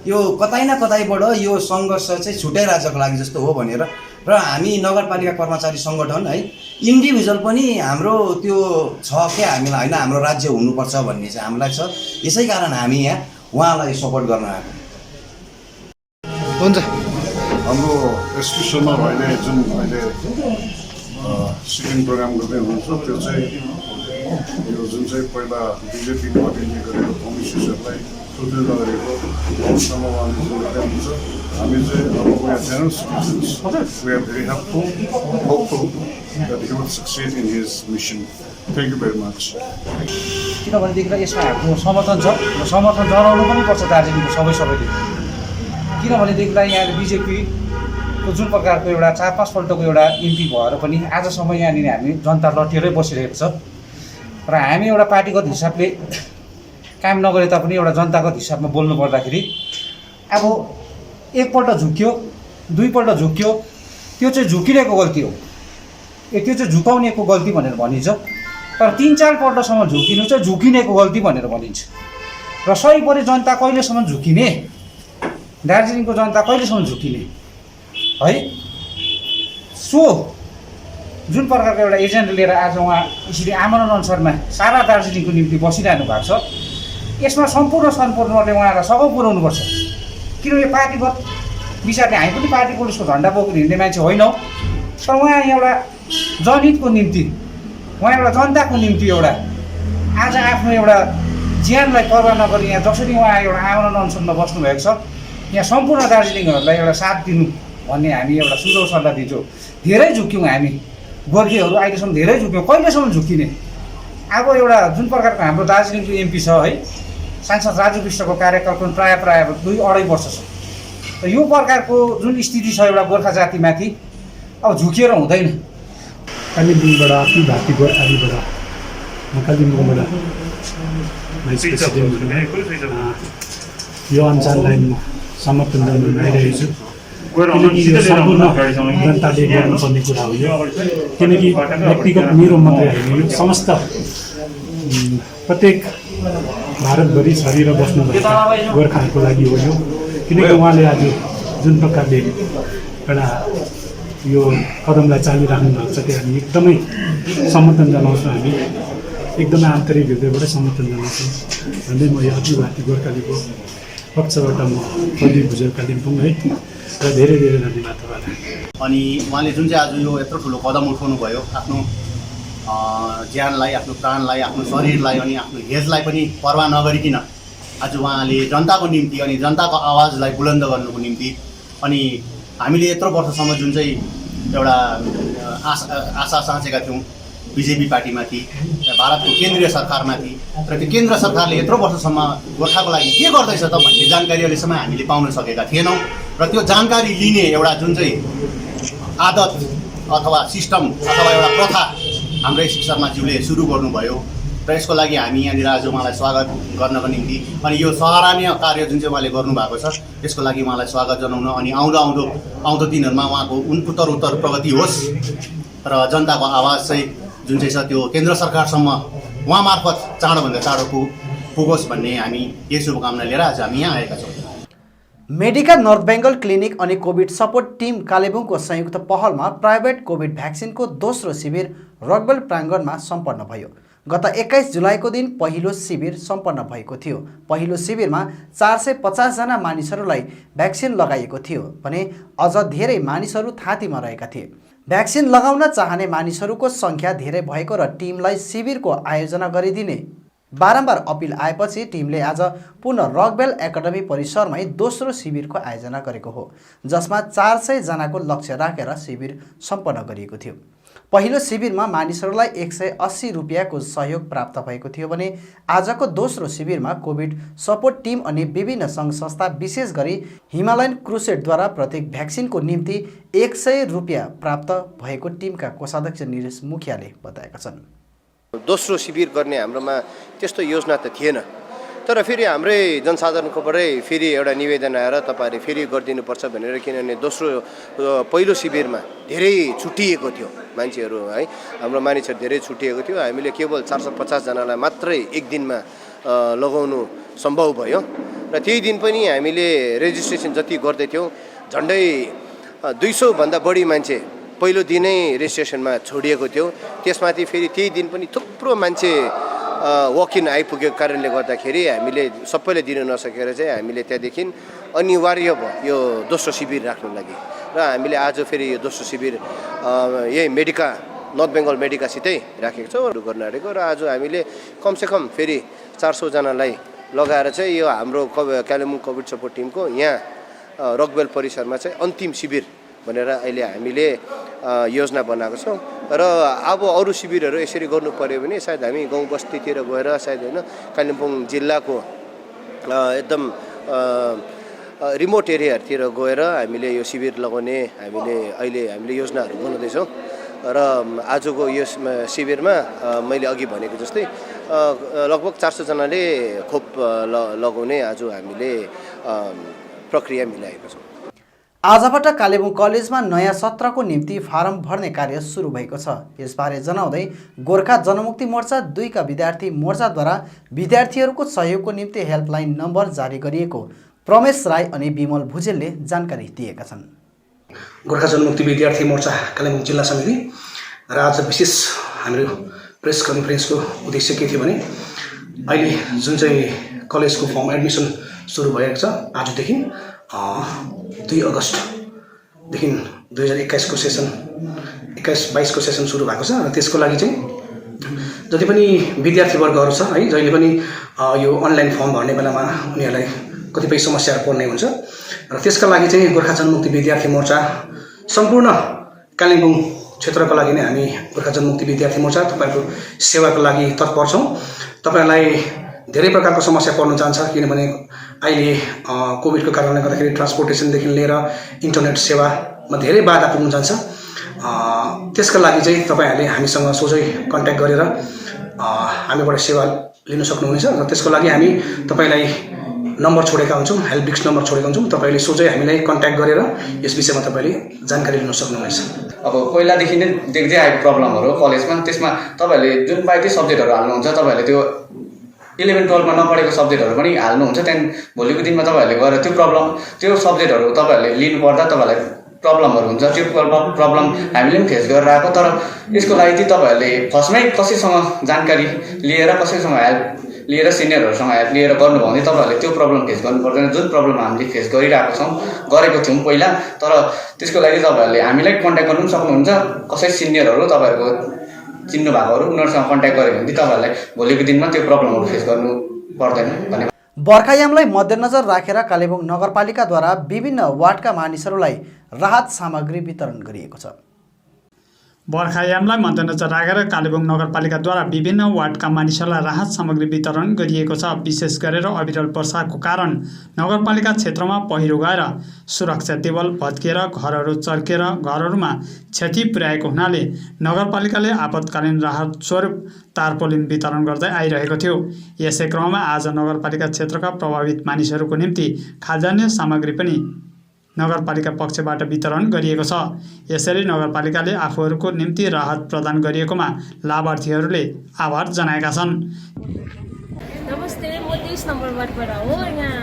यो कतै न कतैबाट यो सङ्घर्ष चाहिँ छुट्टै राज्यको लागि जस्तो हो भनेर र हामी नगरपालिका कर्मचारी सङ्गठन है इन्डिभिजुअल पनि हाम्रो त्यो छ क्या, हामीलाई होइन हाम्रो राज्य हुनुपर्छ भन्ने चाहिँ हामीलाई छ। यसै कारण हामी यहाँ उहाँलाई सपोर्ट गर्न आएको। हुन्छ। हाम्रो एसपी शर्मा भाइले जुन अहिले सिटिङ प्रोग्राम गर्दै हुनुहुन्छ त्यो चाहिँ यो जुन चाहिँ पहिला बिजेपीले अटेन्ड गरेको कम्युनिस्टहरूलाई सुदृढ गरेको अवस्थामा उहाँले जुन गर्दै हुनुहुन्छ, हामी चाहिँ अब we are general citizens, we are very hopeful that he will succeed in his mission. Thank you very much. किनभनेदेखिलाई यसमा हाम्रो समर्थन छ र समर्थन जनाउनु पनि पर्छ दार्जिलिङको सबैले। किनभनेदेखिलाई यहाँ बिजेपीको जुन प्रकारको एउटा 4-5 पल्टको एउटा एमपी भएर पनि आजसम्म यहाँनिर हामी जनता लटिएरै बसिरहेको छ र हामी एउटा पार्टीगत हिसाबले काम नगरे तापनि एउटा जनतागत हिसाबमा बोल्नु पर्दाखेरि अब एकपल्ट झुक्यो, दुईपल्ट झुक्यो, त्यो चाहिँ झुकिरहेको गल्ती हो, त्यो चाहिँ झुकाउनेको गल्ती भनेर भनिन्छ। तर 3-4 पल्टसम्म झुकिनु चाहिँ झुकिनेको गल्ती भनेर भनिन्छ। र सही परे जनता कहिलेसम्म झुकिने, दार्जिलिङको जनता कहिलेसम्म झुकिने है, सो जुन प्रकारको एउटा एजेन्डा लिएर आज उहाँ यसरी आमरण अनुसारमा सारा दार्जिलिङको निम्ति बसिरहनु भएको छ, यसमा सम्पूर्णले उहाँलाई सघाउ पुर्याउनुपर्छ। किनभने पार्टीगत विचारले हामी पनि पार्टी पुलिसको झन्डा बोकेर हिँड्ने मान्छे होइनौँ, तर उहाँ एउटा जनहितको निम्ति, उहाँ एउटा जनताको निम्ति एउटा आज आफ्नो एउटा ज्यानलाई परवाह नगरी यहाँ जसरी उहाँ एउटा आमरण अनसनमा बस्नुभएको छ, यहाँ सम्पूर्ण दार्जिलिङहरूलाई एउटा साथ दिनु भन्ने हामी एउटा सुझाउ सल्लाह दिन्छौँ। धेरै झुक्यौँ हामी गोर्खेहरू, अहिलेसम्म धेरै झुक्यौँ, कहिलेसम्म झुकिने। अब एउटा जुन प्रकारको हाम्रो दार्जिलिङको एमपी छ है, सांसद राजु विष्टको कार्यकाल पनि प्रायः 2-2.5 वर्ष छ। र यो प्रकारको जुन स्थिति छ एउटा गोर्खा जातिमाथि, अब झुकिएर हुँदैन। कालिम्पोङबाट आफ्नो भाती गोर्खालीबाट म कालिम्पोङबाट भाइस प्रेसिडेन्ट यो अनुसारलाई म समर्थन गर्न आइरहेको छु। किनकि यो सम्पूर्ण जनताले गर्नुपर्ने कुरा हो यो, किनकि व्यक्तिगत मेरो मात्रै होइन, यो समस्त प्रत्येक भारतभरि छरेर बस्नुभएका गोर्खाहरूको लागि हो यो। किनकि उहाँले आज जुन प्रकारले एउटा यो कदमलाई चालिराख्नु भएको छ त्यो हामी एकदमै समर्थन जनाउँछौँ, हामी एकदमै आन्तरिक हृदयबाटै समर्थन जनाउँछौँ भन्दै म यो अखिल भारतीय गोर्खालीको पक्षबाट म प्रदीप भुजेल कालिम्पोङ है र धेरै धेरै धन्यवाद तपाईँलाई। अनि उहाँले जुन चाहिँ आज यो यत्रो ठुलो कदम उठाउनु भयो, आफ्नो ज्यानलाई, आफ्नो प्राणलाई, आफ्नो शरीरलाई अनि आफ्नो हेजलाई पनि परवाह नगरिकन आज उहाँले जनताको निम्ति अनि जनताको आवाजलाई बुलन्द गर्नुको निम्ति, अनि हामीले यत्रो वर्षसम्म जुन चाहिँ एउटा आशा साँचेका थियौँ बिजेपी पार्टीमाथि, भारतको केन्द्रीय सरकारमाथि, र त्यो केन्द्र सरकारले यत्रो वर्षसम्म गोर्खाको लागि के गर्दैछ त भन्ने जानकारी अहिलेसम्म हामीले पाउन सकेका थिएनौँ। र त्यो जानकारी लिने एउटा जुन चाहिँ आदत अथवा सिस्टम अथवा एउटा प्रथा हाम्रो एसपी शर्माज्यूले सुरु गर्नुभयो र यसको लागि हामी यहाँनिर आज उहाँलाई स्वागत गर्नको निम्ति अनि यो सराहनीय कार्य जुन चाहिँ उहाँले गर्नुभएको छ त्यसको लागि उहाँलाई स्वागत जनाउन अनि आउँदो दिनहरूमा उहाँको उत्तर प्रगति होस् र जनताको आवाज चाहिँ जुन चाहिँ छ त्यो केन्द्र सरकारसम्म उहाँ मार्फत चाँडोभन्दा चाँडो पुगोस् भन्ने हामी यही शुभकामना लिएर आज हामी यहाँ आएका छौँ। मेडिकल नर्थ बेङ्गल क्लिनिक अनि कोभिड सपोर्ट टिम कालेबुङको संयुक्त पहलमा प्राइभेट कोभिड भ्याक्सिनको दोस्रो शिविर रकवेल प्राङ्गणमा सम्पन्न भयो। गत 21 जुलाईको दिन पहिलो शिविर सम्पन्न भएको थियो। पहिलो शिविरमा 450 जना मानिसहरूलाई भ्याक्सिन लगाइएको थियो भने अझ धेरै मानिसहरू थाँतीमा रहेका थिए। भ्याक्सिन लगाउन चाहने मानिसहरूको सङ्ख्या धेरै भएको र टिमलाई शिविरको आयोजना गरिदिने बारम्बार अपिल आएपछि टिमले आज पुनः रकवेल एकाडेमी परिसरमै दोस्रो शिविरको आयोजना गरेको हो, जसमा 400 जनाको लक्ष्य राखेर शिविर सम्पन्न गरिएको थियो। पहिलो शिविरमा मानिसहरूलाई 180 रुपियाँको सहयोग प्राप्त भएको थियो भने आजको दोस्रो शिविरमा कोभिड सपोर्ट टिम अनि विभिन्न सङ्घ संस्था विशेष गरी हिमालयन क्रुसेडद्वारा प्रत्येक भ्याक्सिनको निम्ति 100 रुपियाँ प्राप्त भएको टिमका कोषाध्यक्ष निरेश मुखियाले बताएका छन्। दोस्रो शिविर गर्ने हाम्रोमा त्यस्तो योजना त थिएन तर फेरि हाम्रै जनसाधारणकोबाटै फेरि एउटा निवेदन आएर तपाईँहरूले फेरि गरिदिनुपर्छ भनेर, किनभने पहिलो शिविरमा धेरै छुट्टिएको थियो मान्छेहरू है, हाम्रो मानिसहरू धेरै छुट्टिएको थियो। हामीले केवल 450 जनालाई मात्रै एक दिनमा लगाउनु सम्भव भयो र त्यही दिन पनि हामीले रेजिस्ट्रेसन जति गर्दै थियौँ झन्डै 200 भन्दा बढी मान्छे पहिलो दिनै रेजिस्ट्रेसनमा छोडिएको थियो। त्यसमाथि फेरि त्यही दिन पनि थुप्रो मान्छे वकिन आइपुगेको कारणले गर्दाखेरि हामीले सबैले दिन नसकेर चाहिँ हामीले त्यहाँदेखि अनिवार्य भयो यो दोस्रो शिविर राख्नु लागि र हामीले आज फेरि यो दोस्रो शिविर यही मेडिका नर्थ बेङ्गल मेडिकासितै राखेको छौँ गर्न आँटेको र आज हामीले कमसेकम फेरि 400 जनालाई लगाएर चाहिँ यो हाम्रो कालेबुङ कोभिड सपोर्ट टिमको यहाँ रकवेल परिसरमा चाहिँ अन्तिम शिविर भनेर अहिले हामीले योजना बनाएको छौँ र अब अरू शिविरहरू यसरी गर्नु पर्यो भने सायद हामी गाउँ बस्तीतिर गएर सायद होइन कालिम्पोङ जिल्लाको एकदम रिमोट एरियाहरूतिर गएर हामीले यो शिविर लगाउने हामीले योजनाहरू बनाउँदैछौँ र आजको यो शिविरमा मैले अघि भनेको जस्तै लगभग 400 जनाले खोप लगाउने आज हामीले प्रक्रिया मिलाएको छौँ। आजबाट कालेबुङ कलेजमा नयाँ सत्रको निम्ति फारम भर्ने कार्य सुरु भएको छ। यसबारे जनाउँदै गोर्खा जनमुक्ति मोर्चा 2 का विद्यार्थी मोर्चाद्वारा विद्यार्थीहरूको सहयोगको निम्ति हेल्पलाइन नम्बर जारी गरिएको प्रमेश राई अनि विमल भुजेलले जानकारी दिएका छन्। गोर्खा जनमुक्ति विद्यार्थी मोर्चा कालेबुङ जिल्ला समिति र आज विशेष हाम्रो प्रेस कन्फरेन्सको उद्देश्य के थियो भने अहिले जुन चाहिँ कलेजको फर्म एडमिसन सुरु भएको छ आजदेखि 2 अगस्तदेखि 2021 को सेसन 21-22 को सेसन सुरु भएको छ र त्यसको लागि चाहिँ जति पनि विद्यार्थीवर्गहरू छ है जहिले पनि यो अनलाइन फर्म भर्ने बेलामा उनीहरूलाई कतिपय समस्याहरू पर्ने हुन्छ र त्यसका लागि चाहिँ गोर्खा जनमुक्ति विद्यार्थी मोर्चा सम्पूर्ण कालिम्पोङ क्षेत्रको लागि नै हामी गोर्खा जनमुक्ति विद्यार्थी मोर्चा तपाईँको सेवाको लागि तत्पर छौँ। तपाईँहरूलाई धेरै प्रकारको समस्या पर्न जान्छ किनभने अहिले कोभिडको कारणले गर्दाखेरि ट्रान्सपोर्टेसनदेखि लिएर इन्टरनेट सेवामा धेरै बाधा पुग्न जान्छ। त्यसका लागि चाहिँ तपाईँहरूले हामीसँग सोझै कन्ट्याक्ट गरेर हामीबाट सेवा लिन सक्नुहुनेछ र त्यसको लागि हामी तपाईँलाई नम्बर छोडेका हुन्छौँ, हेल्प डेस्क नम्बर छोडेका हुन्छौँ। तपाईँले सोझै हामीलाई कन्ट्याक्ट गरेर यस विषयमा तपाईँले जानकारी लिन सक्नुहुनेछ। अब पहिलादेखि नै देख्दै आएको प्रब्लमहरू कलेजमा त्यसमा तपाईँहरूले जुन पाए त्यो सब्जेक्टहरू हाल्नुहुन्छ तपाईँहरूले त्यो 11-12 मा नपढेको सब्जेक्टहरू पनि हाल्नुहुन्छ। त्यहाँदेखि भोलिको दिनमा तपाईँहरूले गएर त्यो सब्जेक्टहरू तपाईँहरूले लिनुपर्दा तपाईँहरूलाई प्रब्लमहरू हुन्छ। त्यो प्रब्लम हामीले पनि फेस गरेर आएको तर यसको लागि चाहिँ तपाईँहरूले फर्स्टमै कसैसँग जानकारी लिएर कसैसँग हेल्प लिएर सिनियरहरूसँग हेल्प लिएर गर्नुभयो भने तपाईँहरूले त्यो प्रब्लम फेस गर्नु पर्दैन जुन प्रब्लम हामीले फेस गरेको थियौँ पहिला। तर त्यसको लागि तपाईँहरूले हामीलाई कन्ट्याक्ट गर्नु पनि सक्नुहुन्छ। कसै सिनियरहरू तपाईँहरूको चिन्नु भएकोहरू उनीहरूसँग कन्ट्याक्ट गऱ्यो भने तपाईँहरूलाई भोलिको दिनमा त्यो प्रब्लमहरू फेस गर्नु पर्दैन भन्ने। बर्खायामलाई मध्यनजर राखेर कालेबुङ नगरपालिकाद्वारा विभिन्न वार्डका मानिसहरूलाई राहत सामग्री वितरण गरिएको छ। बर्खायामलाई मध्यनजर राखेर कालेबुङ नगरपालिकाद्वारा विभिन्न वार्डका मानिसहरूलाई राहत सामग्री वितरण गरिएको छ। विशेष गरेर अविरल वर्षाको कारण नगरपालिका क्षेत्रमा पहिरो गएर सुरक्षा देवल भत्किएर घरहरू चर्केर घरहरूमा क्षति पुर्याएको हुनाले नगरपालिकाले आपतकालीन राहत स्वरूप तारपोलिन वितरण गर्दै आइरहेको थियो। यसै क्रममा आज नगरपालिका क्षेत्रका प्रभावित मानिसहरूको निम्ति खाद्यान्न सामग्री पनि नगरपालिका पक्षबाट वितरण गरिएको छ। यसरी नगरपालिकाले आफूहरूको निम्ति राहत प्रदान गरिएकोमा लाभार्थीहरूले आभार जनाएका छन्। नमस्ते, म 23 नम्बर वार्डबाट हो। यहाँ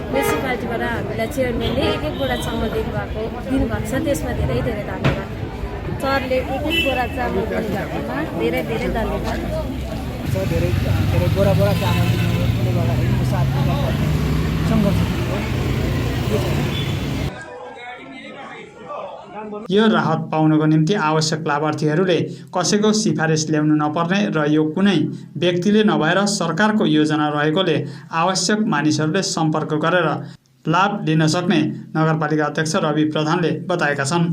म्युनिसिपालिटीबाट हामीलाई चेयरम्यानले एक बोरा चामल दिनुभएको छ, त्यसमा धेरै धेरै धन्यवाद। सरले एक बोरा चामल दिनुभएकोमा धेरै धेरै धन्यवाद। धेरै बोरा चामल दिनुले गर्दाखेरि सङ्घर्ष यो राहत पाउनको निम्ति आवश्यक लाभार्थीहरूले कसैको सिफारिस ल्याउनु नपर्ने र यो कुनै व्यक्तिले नभएर सरकारको योजना रहेकोले आवश्यक मानिसहरूले सम्पर्क गरेर लाभ लिन सक्ने नगरपालिका अध्यक्ष रवि प्रधानले बताएका छन्।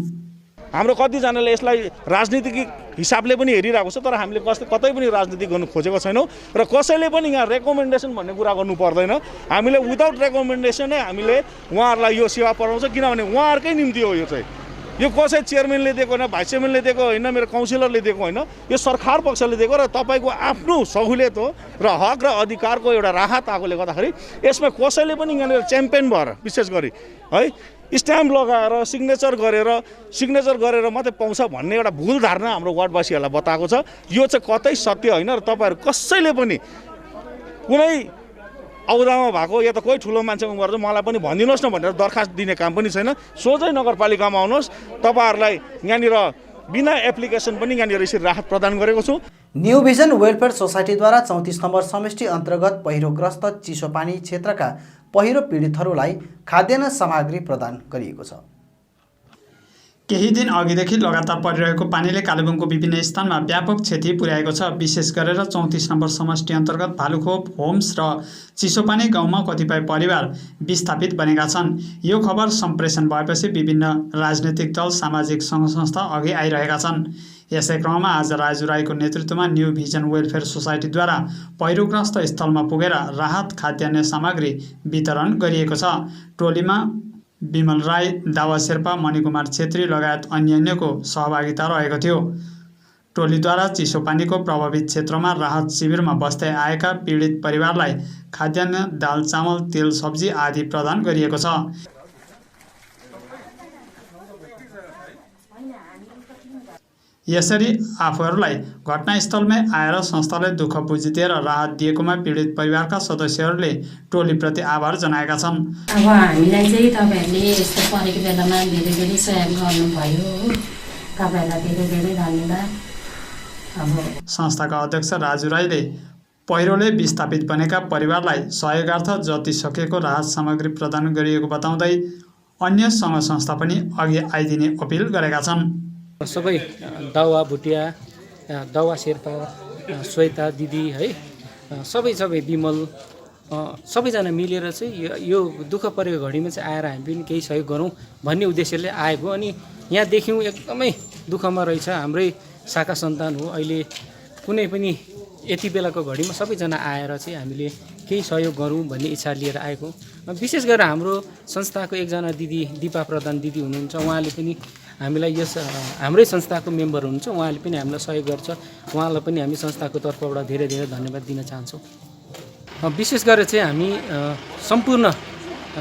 हाम्रो कतिजनाले यसलाई राजनीतिक हिसाबले पनि हेरिरहेको छ तर हामीले कतै पनि राजनीति गर्नु खोजेको छैनौँ र कसैले पनि यहाँ रेकमेन्डेसन भन्ने कुरा गर्नु पर्दैन। हामीले विदाउट रेकमेन्डेसनै हामीले उहाँहरूलाई यो सेवा पुर्याउँछ किनभने उहाँहरूकै निम्ति हो। यो कसै चेयरम्यानले दिएको होइन, भाइस चेयरम्यानले दिएको होइन, मेरो काउन्सिलरले दिएको होइन, यो सरकार पक्षले दिएको र तपाईँको आफ्नो सहुलियत हो र हक र अधिकारको एउटा राहत आएकोले गर्दाखेरि यसमा कसैले पनि यहाँनिर च्याम्पियन भएर विशेष गरी है स्ट्याम्प लगाएर सिग्नेचर गरेर मात्रै पाउँछ भन्ने एउटा भुल धारणा हाम्रो वार्डवासीहरूलाई बताएको छ। यो चाहिँ कतै सत्य होइन र तपाईँहरू कसैले पनि कुनै औदामा भएको या त कोही ठुलो मान्छेको उमेर चाहिँ मलाई पनि भनिदिनुहोस् न भनेर दरखास्त दिने काम पनि छैन। सोझै नगरपालिकामा आउनुहोस्, तपाईँहरूलाई यहाँनिर बिना एप्लिकेसन पनि यहाँनिर यसरी राहत प्रदान गरेको छु। न्यू भिजन वेलफेयर सोसाइटीद्वारा 34 नम्बर समष्टि अन्तर्गत पहिरोग्रस्त चिसोपानी क्षेत्रका पहिरो पीडितहरूलाई खाद्यान्न सामग्री प्रदान गरिएको छ। केही दिन अघिदेखि लगातार परिरहेको पानीले कालेबुङको विभिन्न स्थानमा व्यापक क्षति पुर्याएको छ। विशेष गरेर 34 नम्बर समष्टि अन्तर्गत भालुखोप, होम्स र चिसोपानी गाउँमा कतिपय परिवार विस्थापित बनेका छन्। यो खबर सम्प्रेषण भएपछि विभिन्न राजनैतिक दल, सामाजिक सङ्घ संस्था अघि आइरहेका छन्। यसै क्रममा आज राजु राईको नेतृत्वमा न्यू भिजन वेलफेयर सोसाइटीद्वारा पहिरोग्रस्त स्थलमा पुगेर राहत खाद्यान्न सामग्री वितरण गरिएको छ। टोलीमा विमल राई, दावा शेर्पा, मणिकुमार छेत्री लगायत अन्यको सहभागिता रहेको थियो। टोलीद्वारा चिसोपानीको प्रभावित क्षेत्रमा राहत शिविरमा बस्दै आएका पीडित परिवारलाई खाद्यान्न, दाल, चामल, तेल, सब्जी आदि प्रदान गरिएको छ। यसरी आफूहरूलाई घटनास्थलमै आएर संस्थाले दुःख बुझिदिएर राहत दिएकोमा पीडित परिवारका सदस्यहरूले टोलीप्रति आभार जनाएका छन्। अब हामीलाई चाहिँ तपाईँहरूले यस्तो परेको बेलामा धेरै धेरै सहयोग गर्नुभयो हो, तपाईँहरूलाई धेरै धेरै धन्यवाद। अब संस्थाका अध्यक्ष राजु राईले पहिरोले विस्थापित बनेका परिवारलाई सहयोगार्थ जति सकेको राहत सामग्री प्रदान गरिएको बताउँदै अन्य सङ्घ संस्था पनि अघि आइदिने अपिल गरेका छन्। सबै दावा भुटिया, दावा शेर्पा, श्वेता दिदी है, सबै विमल सबैजना मिलेर चाहिँ यो दुःख परेको घडीमा चाहिँ आएर हामी पनि केही सहयोग गरौँ भन्ने उद्देश्यले आएको। अनि यहाँ देख्यौँ एकदमै दुःखमा रहेछ हाम्रै शाखा सन्तान हो। अहिले कुनै पनि यति बेलाको घडीमा सबैजना आएर चाहिँ हामीले केही सहयोग गरौँ भन्ने इच्छा लिएर आएको। विशेष गरेर हाम्रो संस्थाको एकजना दिदी दिपा प्रधान दिदी हुनुहुन्छ, उहाँले पनि हामीलाई यस हाम्रै संस्थाको मेम्बर हुनुहुन्छ, उहाँले पनि हामीलाई सहयोग गर्छ। उहाँलाई पनि हामी संस्थाको तर्फबाट धेरै धेरै धन्यवाद दिन चाहन्छौँ। विशेष गरेर चाहिँ हामी सम्पूर्ण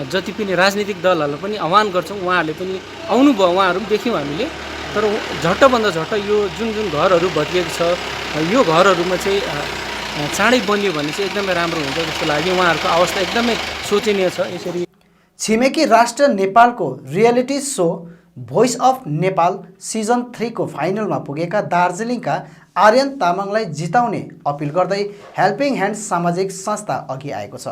जति पनि राजनीतिक दलहरूलाई पनि आह्वान गर्छौँ, उहाँहरूले पनि आउनुभयो, उहाँहरू पनि देख्यौँ हामीले। तर झट्टभन्दा झट्ट यो जुन घरहरू भत्किएको छ, यो घरहरूमा चाहिँ चाँडै बनियो भने चाहिँ एकदमै राम्रो हुन्छ जस्तो लाग्यो। उहाँहरूको अवस्था एकदमै शोचनीय छ। यसरी छिमेकी राष्ट्र नेपालको reality so voice of Nepal season 3 को फाइनलमा पुगेका दार्जिलिङका आर्यन तामाङलाई जिताउने अपिल गर्दै हेल्पिङ ह्यान्ड सामाजिक संस्था अघि आएको छ।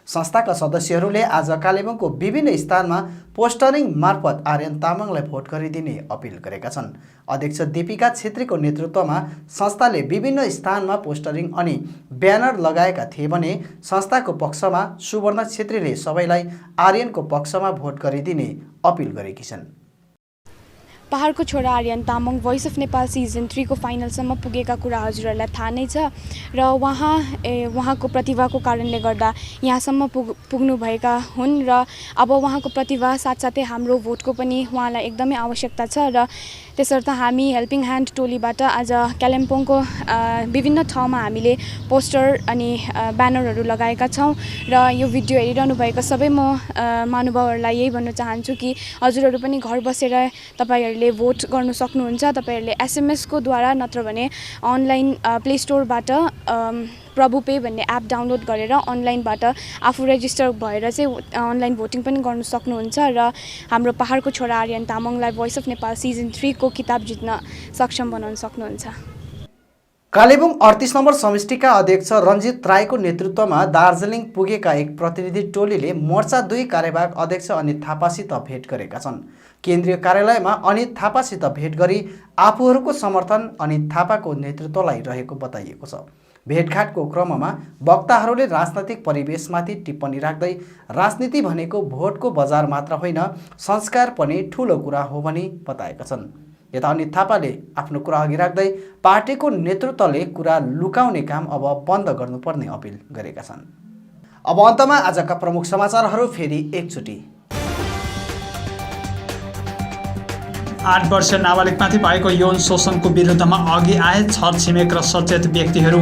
संस्थाका सदस्यहरूले आज कालेबुङको विभिन्न स्थानमा पोस्टरिङ मार्फत आर्यन तामाङलाई भोट गरिदिने अपिल गरेका छन्। अध्यक्ष दीपिका छेत्रीको नेतृत्वमा संस्थाले विभिन्न स्थानमा पोस्टरिङ अनि ब्यानर लगाएका थिए भने संस्थाको पक्षमा सुवर्ण छेत्रीले सबैलाई आर्यनको पक्षमा भोट गरिदिने अपिल गरेकी छन्। पहाडको छोरा Aryan Tamang voice of Nepal season 3 को फाइनलसम्म पुगेका कुरा हजुरहरूलाई थाहा नै छ र उहाँको प्रतिभाको कारणले गर्दा यहाँसम्म पुग्नुभएका हुन् र अब उहाँको प्रतिभा साथसाथै हाम्रो भोटको पनि उहाँलाई एकदमै आवश्यकता छ र त्यसर्थ हामी हेल्पिङ ह्यान्ड टोलीबाट आज कालिम्पोङको विभिन्न ठाउँमा हामीले पोस्टर अनि ब्यानरहरू लगाएका छौँ र यो भिडियो हेरिरहनु भएको सबै म महानुभावहरूलाई यही भन्न चाहन्छु कि हजुरहरू पनि घर बसेर तपाईँहरूले भोट गर्नु सक्नुहुन्छ। तपाईँहरूले SMS को द्वारा नत्र भने अनलाइन प्ले स्टोरबाट प्रभु पे भन्ने एप डाउनलोड गरेर अनलाइनबाट आफू रेजिस्टर भएर चाहिँ अनलाइन भोटिङ पनि गर्न सक्नुहुन्छ र हाम्रो पहाडको छोरा आर्यन तामाङलाई भोइस अफ नेपाल सिजन 3 को किताब जित्न सक्षम बनाउन सक्नुहुन्छ। कालेबुङ 38 नम्बर समष्टिका अध्यक्ष रञ्जित राईको नेतृत्वमा दार्जिलिङ पुगेका एक प्रतिनिधि टोलीले मोर्चा 2 कार्यवाहक अध्यक्ष अनित थापासित भेट गरेका छन्। केन्द्रीय कार्यालयमा अनित थापासित भेट गरी आफूहरूको समर्थन अनित थापाको नेतृत्वलाई रहेको बताइएको छ। भेटघाटको क्रममा वक्ताहरूले राजनैतिक परिवेशमाथि टिप्पणी राख्दै राजनीति भनेको भोटको बजार मात्र होइन, संस्कार पनि ठूलो कुरा हो भनी बताएका छन्। यता अनित थापाले आफ्नो कुरा अघि राख्दै पार्टीको नेतृत्वले कुरा लुकाउने काम अब बन्द गर्नुपर्ने अपिल गरेका छन्। अब अन्तमा आजका प्रमुख समाचारहरू फेरि एकचोटि। 8 वर्षीय नाबालिगमाथि भएको यौन शोषणको विरुद्धमा अघि आए छरछिमेक र सचेत व्यक्तिहरू।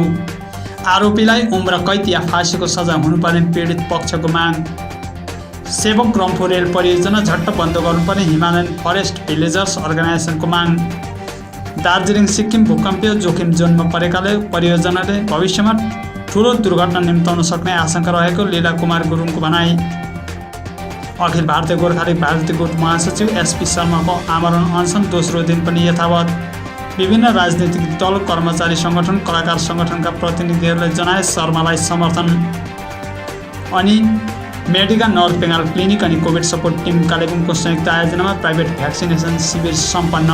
आरोपीलाई उम्र कैद या फाँसीको सजाय हुनुपर्ने पीडित पक्षको माग। सेवक रम्फू रेल परियोजना झट्ट बन्द गर्नुपर्ने हिमालयन फरेस्ट भिलेजर्स अर्गनाइजेसनको माग। दार्जिलिङ सिक्किम भूकम्पीय जोखिम जोनमा परेकाले परियोजनाले भविष्यमा ठुलो दुर्घटना निम्ताउन सक्ने आशंका रहेको लीला कुमार गुरुङको भनाई। अखिल भारतीय गोर्खालीग भारतीय गुट महासचिव एसपी शर्माको आमरण अनसन दोस्रो दिन पनि यथावत। विभिन्न राजनीतिक दल, कर्मचारी सङ्गठन, कलाकार सङ्गठनका प्रतिनिधिहरूले जनाए शर्मालाई समर्थन। अनि मेडिका नर्थ बेङ्गाल क्लिनिक अनि कोभिड सपोर्ट टिम कालेबुङको संयुक्त आयोजनामा प्राइभेट भ्याक्सिनेसन शिविर सम्पन्न।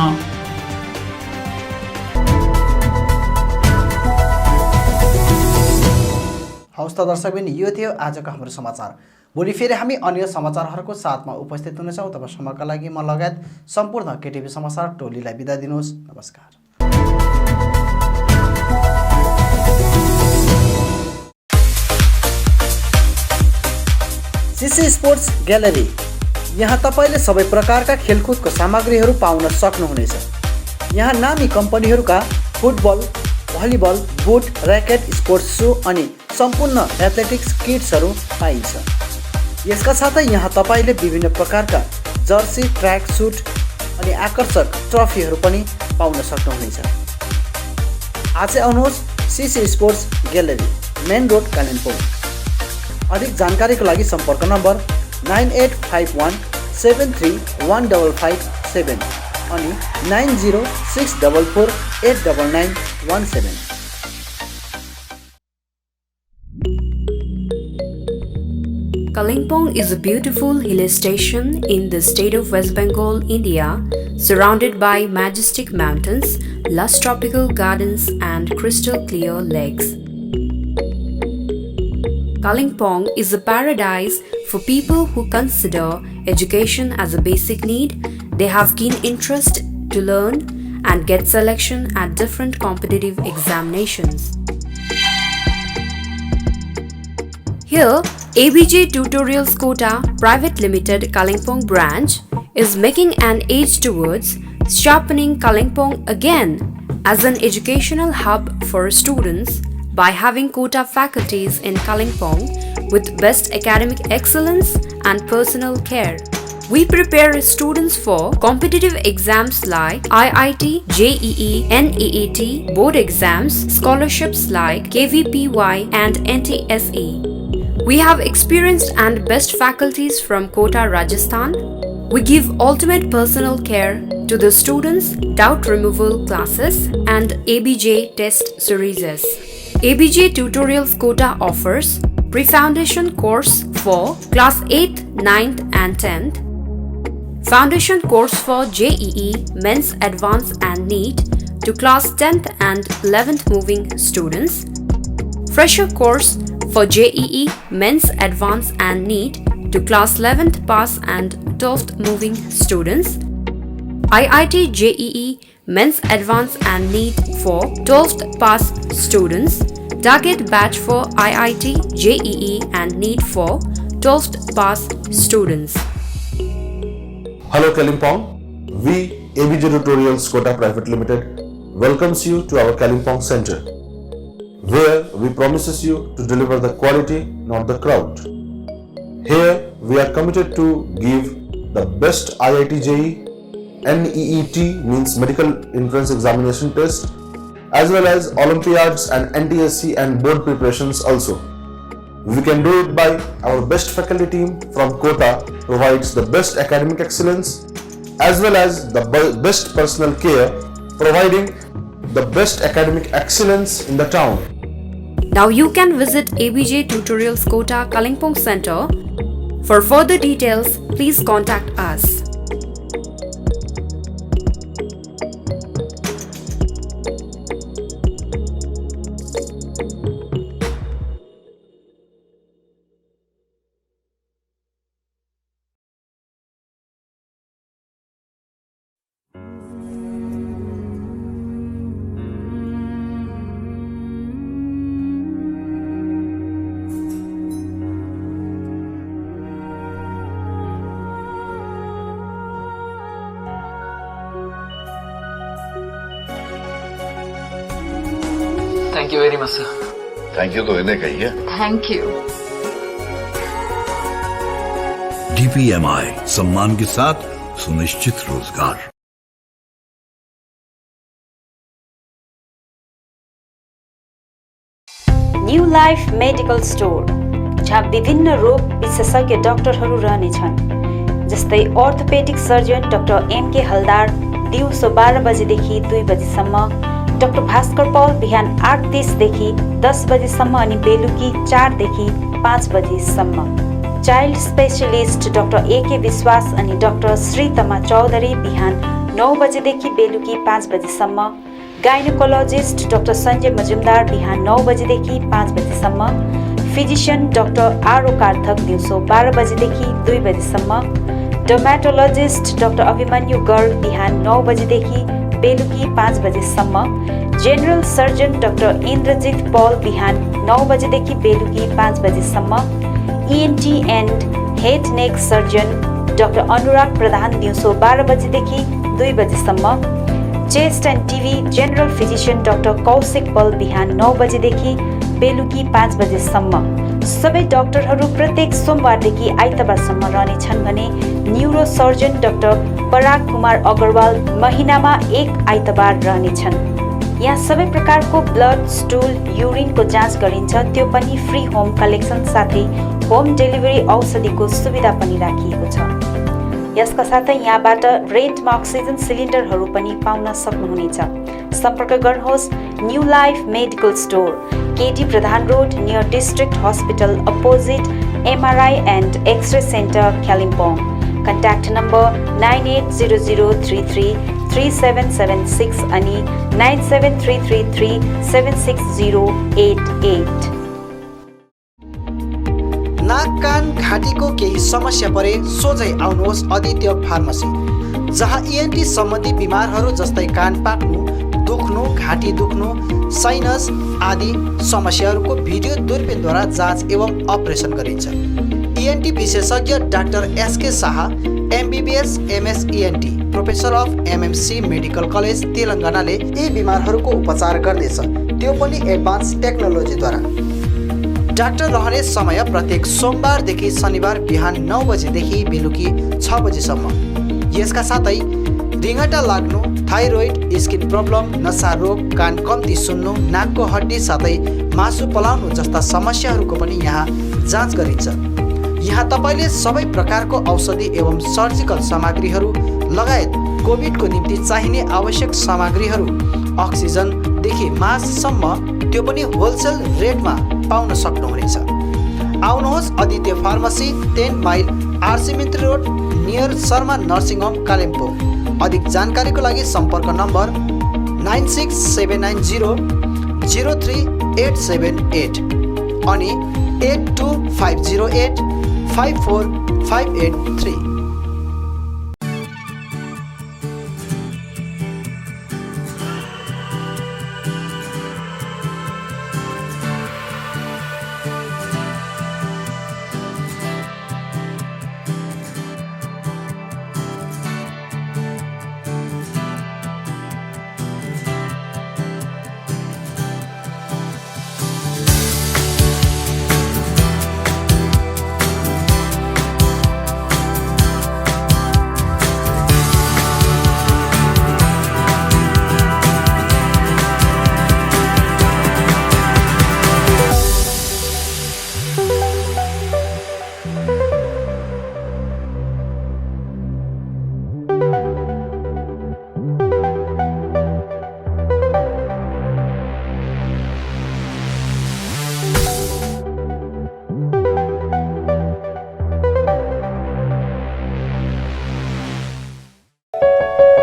हवस् त दर्शकबिन, यो थियो आजको हाम्रो समाचार। भोलि फेरि हामी अन्य समाचारहरूको साथमा उपस्थित हुनेछौँ। तबसम्मका लागि म लगायत सम्पूर्ण केटिभी समाचार टोलीलाई बिदा दिनुहोस्। नमस्कार। सिसी स्पोर्ट्स ग्यालरी, यहाँ तपाईँले सबै प्रकारका खेलकुदको सामग्रीहरू पाउन सक्नुहुनेछ। यहाँ नामी कम्पनीहरूका football, volleyball, boot, racket, sports shoe अनि सम्पूर्ण एथलेटिक्स किट्सहरू पाइन्छ। यसका साथै यहाँ तपाईँले विभिन्न प्रकारका जर्सी, ट्र्याक सुट अनि आकर्षक ट्रफीहरू पनि पाउन सक्नुहुनेछ। आजै आउनुहोस् CC sports gallery, main road, Kalimpong. अधिक जानकारीको लागि सम्पर्क नम्बर 9851731557 अनि 9064489917। Kalimpong is a beautiful hill station in the state of West Bengal, India, surrounded by majestic mountains, lush tropical gardens and crystal clear lakes. Kalimpong is a paradise for people who consider education as a basic need. They have keen interest to learn and get selection at different competitive examinations. Here, ABJ Tutorials Kota Private Limited Kalimpong branch is making an edge towards sharpening Kalimpong again as an educational hub for students by having Kota faculties in Kalimpong with best academic excellence and personal care. We prepare students for competitive exams like IIT, JEE, NEET, board exams, scholarships like KVPY and NTSE. We have experienced and best faculties from Kota, Rajasthan. We give ultimate personal care to the students, doubt removal classes and ABJ test series. ABJ Tutorials Kota offers pre-foundation course for class 8th, 9th and 10th, foundation course for JEE, Men's Advanced and NEET to class 10th and 11th moving students, fresher course for JEE, Men's Advanced and NEET to class 11th pass and 12th moving students, IIT JEE, Men's Advanced and NEET for 12th pass students, target batch for IIT JEE and NEET for 12th pass students. Hello Kalimpong, we ABJ Tutorials Kota Private Limited welcomes you to our Kalimpong Center, where we promises you to deliver the quality, not the crowd. Here we are committed to give the best IIT JEE, NEET means Medical Entrance Examination test, as well as Olympiads and NTSC and board preparations also. We can do it by our best faculty team from Kota provides the best academic excellence as well as the best personal care, providing the best academic excellence in the town. Now you can visit ABJ Tutorials Kota Kalimpong Center. For further details, please contact us. Thank you very much sir. Thank you तो इन्हें कहिए। Thank you. DPMI सम्मान के साथ सुनिश्चित रोजगार। New life medical store, जहाँ विभिन्न रोग विशेषज्ञ डाक्टरहरू रहनेछन्, जस्तै अर्थोपेडिक सर्जन डाक्टर MK हलदार दिउँसो 12 बजेदेखि 2 बजेसम्म, डाक्टर भास्कर पौल बिहान 8:30 देखि 10 बजेसम्म अनि बेलुकी 4 देखि 5 बजेसम्म। चाइल्ड स्पेशलिस्ट डाक्टर AK विश्वास अनि डाक्टर श्रीतमा चौधरी बिहान 9 बजेदेखि बेलुकी 5 बजेसम्म। गाइनोकोलोजिस्ट डाक्टर सञ्जय मजुमदार बिहान 9 बजेदेखि 5 बजेसम्म। फिजिशियन डाक्टर आरो कार्थक दिउँसो 12 बजेदेखि 2 बजेसम्म। डर्मेटोलोजिस्ट डाक्टर अभिमन्यु गर्ग बिहान 9 बजेदेखि बेलुकी 5 बजेसम्म। General surgeon doctor Indrajit Paul बिहान 9 बजेदेखि बेलुकी 5 बजेसम्म। ENT and head neck surgeon doctor Anurag Pradhan दिउँसो 12 बजेदेखि 2 बजेसम्म। Chest and TB general physician doctor Kaushik Paul बिहान 9 बजेदेखि बेलुकी 5 बजेसम्म। सबै डाक्टरहरू प्रत्येक सोमबारदेखि आइतबारसम्म रहनेछन् भने न्युरो सर्जन डाक्टर पराग कुमार अग्रवाल महिनामा 1 आइतबार रहनेछन्। यहाँ सबै प्रकारको ब्लड, स्टुल, युरिनको जाँच गरिन्छ, त्यो पनि फ्री होम कलेक्सन साथै होम डेलिभरी औषधिको सुविधा पनि राखिएको छ। यसका साथै यहाँबाट रेन्टमा अक्सिजन सिलिन्डरहरू पनि पाउन सक्नुहुनेछ। सम्पर्क गर्नुहोस् new life medical store, KD Pradhan road near district hospital opposite MRI and x-ray centre Kalimpong. Contact number 9800333776 अनि 9733376088। नाक कान घाँटीको केही समस्या परे सोझै आउनुहोस् आदित्य फार्मेसी, जहाँ ENT सम्बन्धी बिमारहरू जस्तै कान पाक्नु, दुख्नु, घाँटी दुख्नु, साइनस आदि समस्याहरूको भिडियो दूरबीनद्वारा जाँच एवं अपरेसन गरिन्छ। ENT विशेषज्ञ doctor SK Shah MBBS MS ENT professor of MMC medical college तेलङ्गानाले यी बिमारहरूको उपचार गर्दैछ, त्यो पनि एडभान्स टेक्नोलोजीद्वारा। डाक्टर रहने समय प्रत्येक सोमबारदेखि शनिबार बिहान 9 बजेदेखि बेलुकी 6 बजेसम्म। यसका साथै रिङ्गटा लाग्नु, थाइरोइड, स्किन प्रब्लम, नसा रोग, कान कम्ती सुन्नु, नाकको हड्डी साथै मासु पलाउनु जस्ता समस्याहरूको पनि यहाँ जाँच गरिन्छ। यहाँ तपाईँले सबै प्रकारको औषधि एवं सर्जिकल सामग्रीहरू लगायत कोभिडको निम्ति चाहिने आवश्यक सामग्रीहरू, अक्सिजनदेखि मास्कसम्म, त्यो पनि होलसेल रेटमा पाउन सक्नुहुनेछ। आउनुहोस् Aditya pharmacy 10 mile RC Mintri road near Sharma nursing home Kalimpong. अधिक जानकारीको लागि सम्पर्क नम्बर 9679003878 अनि 8250854583।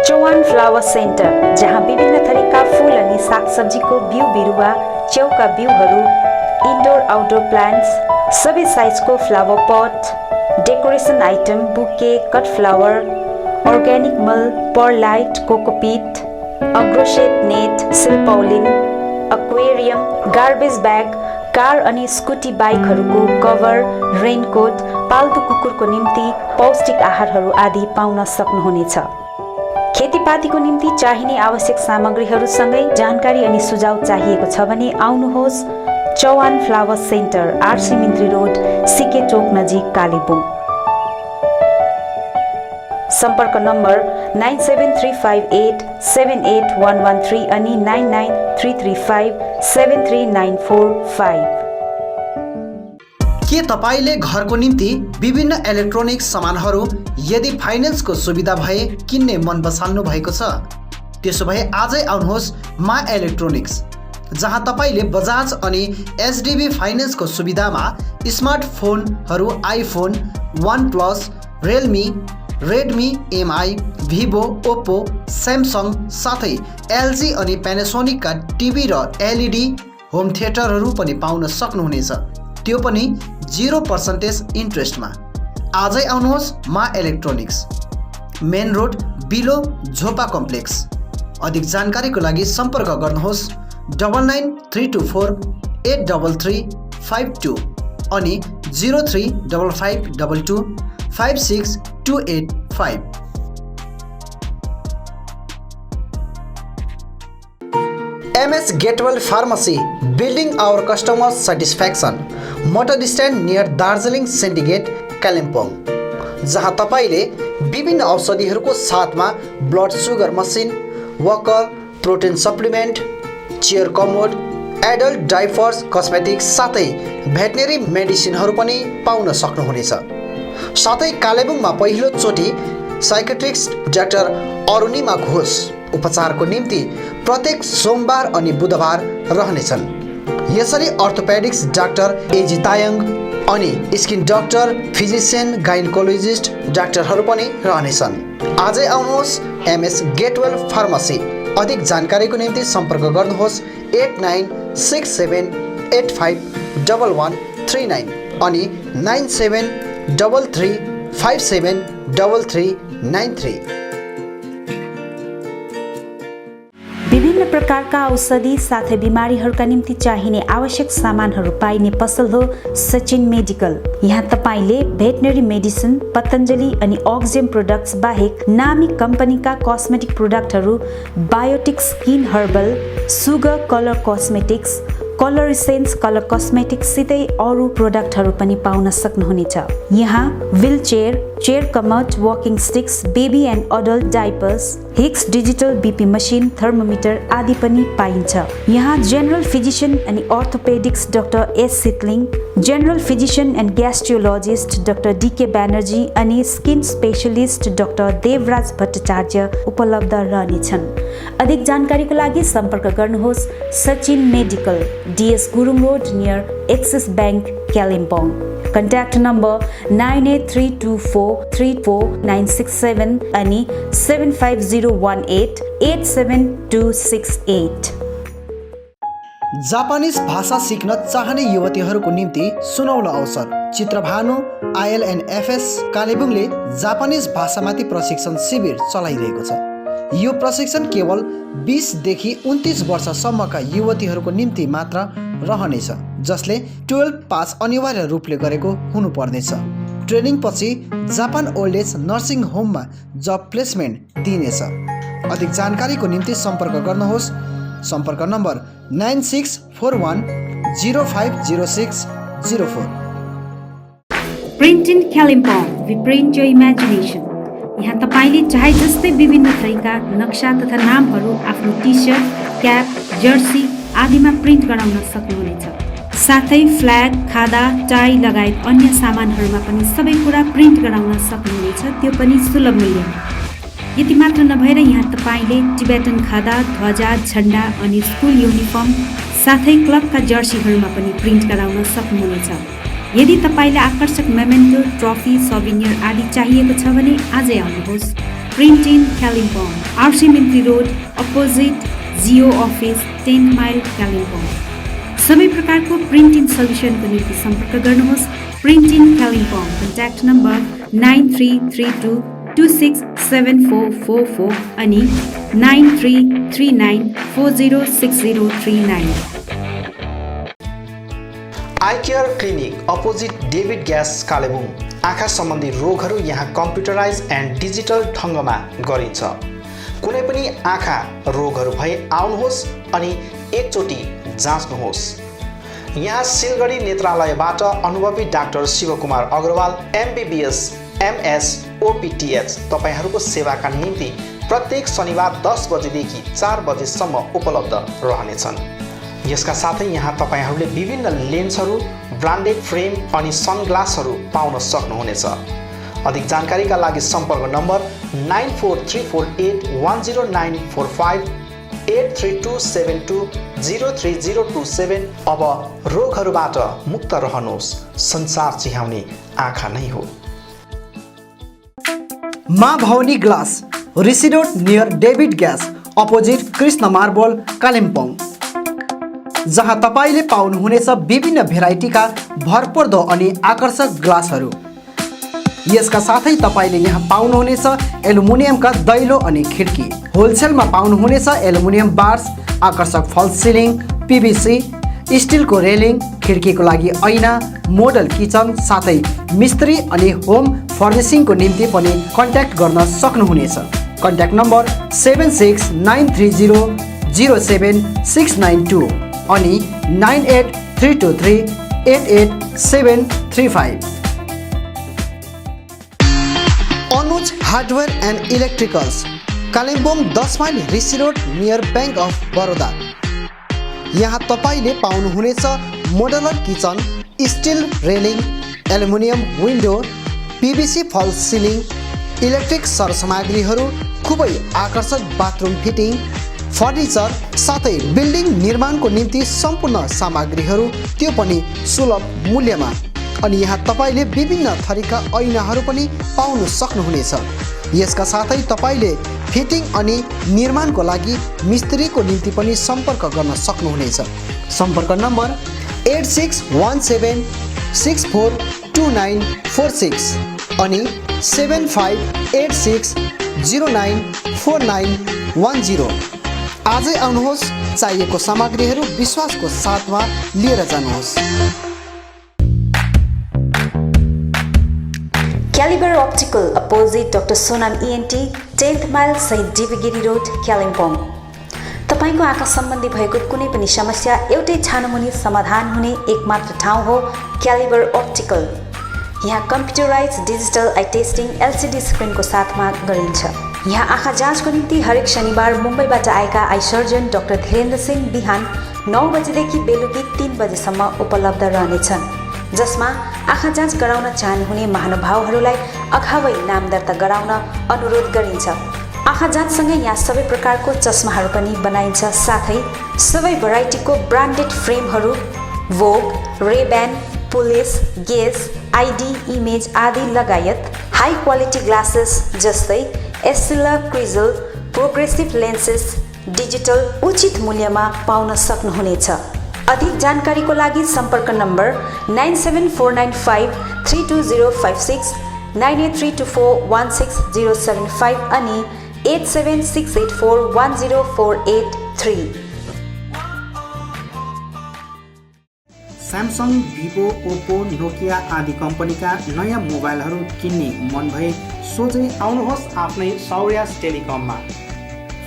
चौहान फ्लावर सेन्टर, जहाँ विभिन्न थरीका फूल अनि सागसब्जीको बिउ बिरुवा, च्याउका बिउहरू, इन्डोर आउटडोर प्लान्ट्स, सबै साइजको flower pot, decoration item, bouquet, cut flower, organic मल, perlite, cocopeat, agroset net, silpaulin, aquarium, garbage bag, car अनि स्कुटी बाइकहरूको कभर, रेनकोट, पाल्तु कुकुरको निम्ति पौष्टिक आहारहरू आदि पाउन सक्नुहुनेछ। खेतीपातीको निम्ति चाहिने आवश्यक सामग्रीहरूसँगै जानकारी अनि सुझाव चाहिएको छ भने आउनुहोस् Chauhan flower centre, RC Mintri road, CK Chowk नजिक, कालेबुङ। सम्पर्क नम्बर 9735878113 अनि 9933573945। के तपाईले घरको निम्ति विभिन्न इलेक्ट्रोनिक्स सामानहरू यदि फाइनेन्सको सुविधा भए किन्ने मन बसाल्नु भएको छ? त्यसो भए आजै आउनुहोस् मा इलेक्ट्रोनिक्स, जहाँ तपाईले बजाज अनि एचडीबी फाइनेन्सको सुविधामा स्मार्टफोनहरू iPhone, OnePlus, Realme, Redmi, MI, Vivo, Oppo, Samsung साथै एलजी अनि प्यानासोनिकका टिभी र एलइडी होम थिएटरहरू पनि पाउन सक्नुहुनेछ, त्यो पनि 0% इन्ट्रेस्टमा। आजै आउनुहोस् मा इलेक्ट्रोनिक्स, मेन रोड, बिलो, झोपा कम्प्लेक्स। अधिक जानकारीको लागि सम्पर्क गर्नुहोस् 9934833552 अनि 035522562885। MS Gatewell Pharmacy, building our customers' satisfaction. Motor stand near Darjeeling syndicate, Kalimpong, जहाँ तपाईले विभिन्न औषधिहरूको साथमा blood sugar machine, Walker, protein supplement, chair commode, adult diapers, cosmetics साथै भेटनेरी मेडिसिनहरू पनि पाउन सक्नुहुनेछ। साथै कालेबुङमा पहिलो चोटि साइकेट्रिस्ट डाक्टर अरुणिमा घोष उपचारको निम्ति प्रत्येक सोमबार अनि बुधबार रहनेछन्। यसरी अर्थोपेडिक्स डाक्टर एजी तायङ अनि स्किन डाक्टर, फिजिसियन, गाइनकोलोजिस्ट डाक्टरहरू पनि रहनेछन्। आजै आउनुहोस् MS गेटवेल फार्मेसी। अधिक जानकारीको निम्ति सम्पर्क गर्नुहोस् 8967851139 अनि 9733573393। विभिन्न प्रकारका औषधि साथै बिमारीहरूका निम्ति चाहिने आवश्यक सामानहरू पाइने पसल हो सचिन मेडिकल। यहाँ तपाईले भेटनरी मेडिसिन, पतञ्जलि अनि अक्जिम प्रोडक्ट्स बाहेक नामी कम्पनीका कस्मेटिक प्रोडक्टहरू, Biotique skin herbal, Sugar colour cosmetics, colour essence colour cosmetics सितै अरू प्रोडक्टहरू पनि पाउन सक्नुहुनेछ। यहाँ wheel chair, chair commode, walking sticks, baby and adult diapers, Hicks digital BP machine, thermometer आदि पनि पाइन्छ। यहाँ जेनरल फिजिशियन अनि orthopaedics doctor S Sitling, general physician and gastrologist doctor DK Banerjee अनि skin specialist doctor Devraj Bhattacharya उपलब्ध रहनेछन्। अधिक जानकारीको लागि सम्पर्क गर्नुहोस् Sachin medical, DS Gurung road near axis bank, Kalimpong. Contact number 9832434967 अनि 75018872268। जापानिज भाषा सिक्न चाहने युवतीहरूको निम्ति सुनौलो अवसर। चित्रभानु ILNFS कालेबुङले जापानिज भाषामाथि प्रशिक्षण शिविर चलाइरहेको छ। यो प्रशिक्षण केवल 20 देखि 29 वर्षसम्मका युवतीहरूको निम्ति मात्र रहनेछ, जसले 12 पास अनिवार्य रूपले गरेको हुनुपर्नेछ। ट्रेनिङ पछि जापान ओल्ड एज नर्सिङ होममा जब प्लेसमेन्ट दिइनेछ। अधिक जानकारीको निम्ति सम्पर्क गर्नुहोस्। सम्पर्क number 9641050604। Print in Kalimpong, we print your imagination. यहाँ तपाईले चाहे जस्तै विभिन्न थरीका नक्सा तथा नामहरू आफ्नो टी सर्ट, क्याप, जर्सी आदिमा प्रिन्ट गराउन सक्नुहुनेछ। साथै फ्ल्याग, खादा, टाई लगायत अन्य सामानहरूमा पनि सबै कुरा प्रिन्ट गराउन सक्नुहुनेछ, त्यो पनि सुलभ मूल्यमा। यति मात्र नभएर यहाँ तपाईले टिबेटन खादा, ध्वजा, झण्डा अनि स्कुल युनिफर्म साथै क्लबका जर्सीहरूमा पनि प्रिन्ट गराउन सक्नुहुनेछ। यदि तपाईले आकर्षक मेमेन्टो, ट्रफी, सौभिनियर आदि चाहिएको छ भने आजै आउनुहोस्। Print in Kalimpong, RC Mintri road opposite Jio office, 10 mile, Kalimpong. सबै प्रकारको प्रिन्टिङ सल्युसनको निम्ति सम्पर्क गर्नुहोस् print in Kalimpong. Contact number 9332267444 अनि 9339406039। Eye care clinic opposite David gas, Kalebung. आँखा सम्बन्धी रोगहरू यहाँ कम्प्युटराइज एन्ड डिजिटल ढङ्गमा गरिन्छ। कुनै पनि आँखा रोगहरू भए आउनुहोस् अनि एकचोटि जाँच्नुहोस्। यहाँ सिलगढी नेत्रालयबाट अनुभवी doctor Shivkumar Agarwal MBBS MS OPTH तपाईहरूको सेवाका निम्ति प्रत्येक शनिबार 10 बजेदेखि 4 बजेसम्म उपलब्ध रहनेछन्। यसका साथै यहाँ तपाईहरूले विभिन्न लेन्सहरू, ब्रान्डेड फ्रेम अनि सनग्लासहरू पाउन सक्नुहुनेछ। अधिक जानकारीका लागि सम्पर्क नम्बर 9434810945 8327203027। अब रोगहरूबाट मुक्त रहनुहोस्, संसार चिहाउने आँखा नै हो। Maa Bhavani glass, Rishi road near David gas, opposite Krishna marble, Kalimpong, जहाँ तपाईँले पाउनुहुनेछ विभिन्न भेराइटीका भरपर्दो अनि आकर्षक ग्लासहरू। यसका साथै तपाईँले यहाँ पाउनुहुनेछ एल्युमिनियमका दैलो अनि खिड्की। होलसेलमा पाउनुहुनेछ एल्युमिनियम बार्स, आकर्षक फल्स सिलिङ, PVC, स्टिलको रेलिङ, खिड्कीको लागि ऐना, मोडल किचन, साथै मिस्त्री अनि होम फर्निसिङको निम्ति पनि कन्ट्याक्ट गर्न सक्नुहुनेछ। कन्ट्याक्ट नम्बर 7693007692 अनि 9832388735। Anuj hardware and electricals, Kalimpong 10 mile Rishi road near bank of Baroda. यहाँ तपाईँले पाउनुहुनेछ modular kitchen, steel railing, aluminium window, PVC false ceiling, electric सरसामग्रीहरू, खुबै आकर्षक बाथरुम फिटिङ, फर्निचर, साथै बिल्डिङ निर्माणको निम्ति सम्पूर्ण सामग्रीहरू, त्यो पनि सुलभ मूल्यमा। अनि यहाँ तपाईँले विभिन्न थरीका ऐनाहरू पनि पाउन सक्नुहुनेछ। यसका साथै तपाईँले फिटिङ अनि निर्माणको लागि मिस्त्रीको निम्ति पनि सम्पर्क गर्न सक्नुहुनेछ। सम्पर्क नम्बर 8617642946 अनि 7586094910। आजै आउनुहोस्, चाहिएको सामग्रीहरू विश्वासको साथमा लिएर जानुहोस्। Calibre optical, opposite doctor Sonam ENT, 10th mile सहित डिबीगिरी रोड, कालिम्पोङ। तपाईँको आँखा सम्बन्धी भएको कुनै पनि समस्या एउटै छानोमुनि समाधान हुने एकमात्र ठाउँ हो क्यालिबर अप्टिकल। यहाँ computerise digital eye testing LCD स्क्रिनको साथमा गरिन्छ। यहाँ आँखा जाँचको निम्ति हरेक शनिबार मुम्बईबाट आएका eye surgeon doctor Dhirendra Singh बिहान 9 बजेदेखि बेलुकी 3 बजेसम्म उपलब्ध रहनेछन्, जसमा आँखा जाँच गराउन चाहनुहुने महानुभावहरूलाई अगावै नाम दर्ता गराउन अनुरोध गरिन्छ। आँखा जाँचसँगै यहाँ सबै प्रकारको चस्माहरू पनि बनाइन्छ, साथै सबै भेराइटीको ब्रान्डेड फ्रेमहरू, भोग, रेब्यान, पुलिस, गेज, ID, इमेज आदि लगायत हाई क्वालिटी ग्लासेस जस्तै एस्सिला, क्रिजल, प्रोग्रेसिभ लेन्सेस, डिजिटल उचित मूल्यमा पाउन सक्नुहुनेछ। अधिक जानकारीको लागि सम्पर्क नम्बर 9749532056, 9832416075 अनि 8768410483। स्यामसङ, भिभो, ओप्पो, नोकिया आदि कम्पनीका नयाँ मोबाइलहरू किन्ने मन भए सोझै आउनुहोस् आफ्नै सौर्यास टेलिकममा।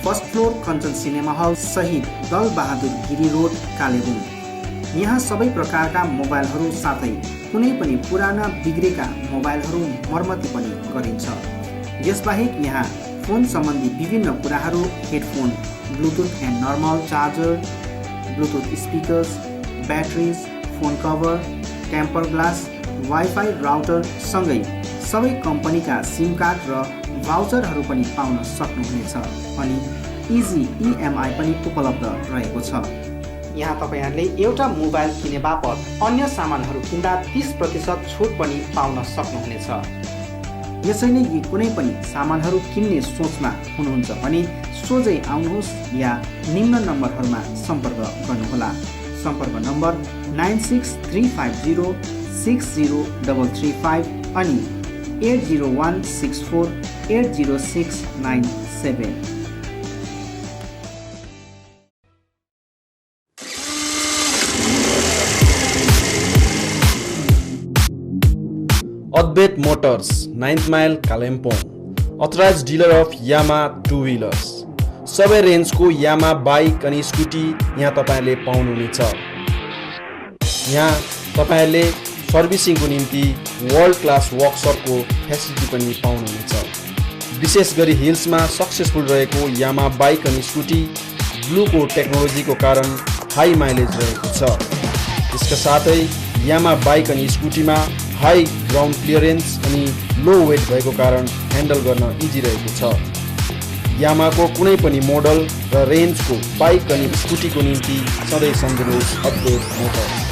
First floor Kanchan cinema hall सहित दल बहादुर गिरी रोड, कालेबुङ। यहाँ सबै प्रकारका मोबाइलहरू साथै कुनै पनि पुराना बिग्रेका मोबाइलहरू मर्मती पनि गरिन्छ। यसबाहेक यहाँ फोन सम्बन्धी विभिन्न कुराहरू, headphone, bluetooth and normal charger, bluetooth speakers, batteries, phone cover, temper glass, wifi router सँगै सबै कम्पनीका सिम कार्ड र भाउचरहरू पनि पाउन सक्नुहुनेछ। अनि इजी EMI पनि उपलब्ध रहेको छ। यहाँ तपाईँहरूले एउटा मोबाइल किने बापत अन्य सामानहरू किन्दा 30% छुट पनि पाउन सक्नुहुनेछ। यसैले यी कुनै पनि सामानहरू किन्ने सोचमा हुनुहुन्छ भने सोझै आउनुहोस् या निम्न नम्बरहरूमा सम्पर्क गर्नुहोला। सम्पर्क नम्बर 9635060335 अनि 8016480697। Advait Motors, 9th Mile, Kalimpong. Authorized dealer of Yamaha two-wheelers. सबै रेन्जको यामा बाइक अनि स्कुटी यहाँ तपाईँहरूले पाउनुहुनेछ। यहाँ तपाईँहरूले सर्भिसिङको निम्ति वर्ल्ड क्लास वर्कसपको फेसिलिटी पनि पाउनुहुनेछ। विशेष गरी हिल्समा सक्सेसफुल रहेको यामा बाइक अनि स्कुटी ब्लूको टेक्नोलोजीको कारण हाई माइलेज रहेको छ। यसका साथै यामा बाइक अनि स्कुटीमा हाई ग्राउन्ड क्लियरेन्स अनि लो वेट भएको कारण ह्यान्डल गर्न इजी रहेको छ। यामाको कुनै पनि मोडल र रेन्जको बाइक अनि स्कुटीको निम्ति सधैँ सम्झनुहोस् अपडेट मोटर्स।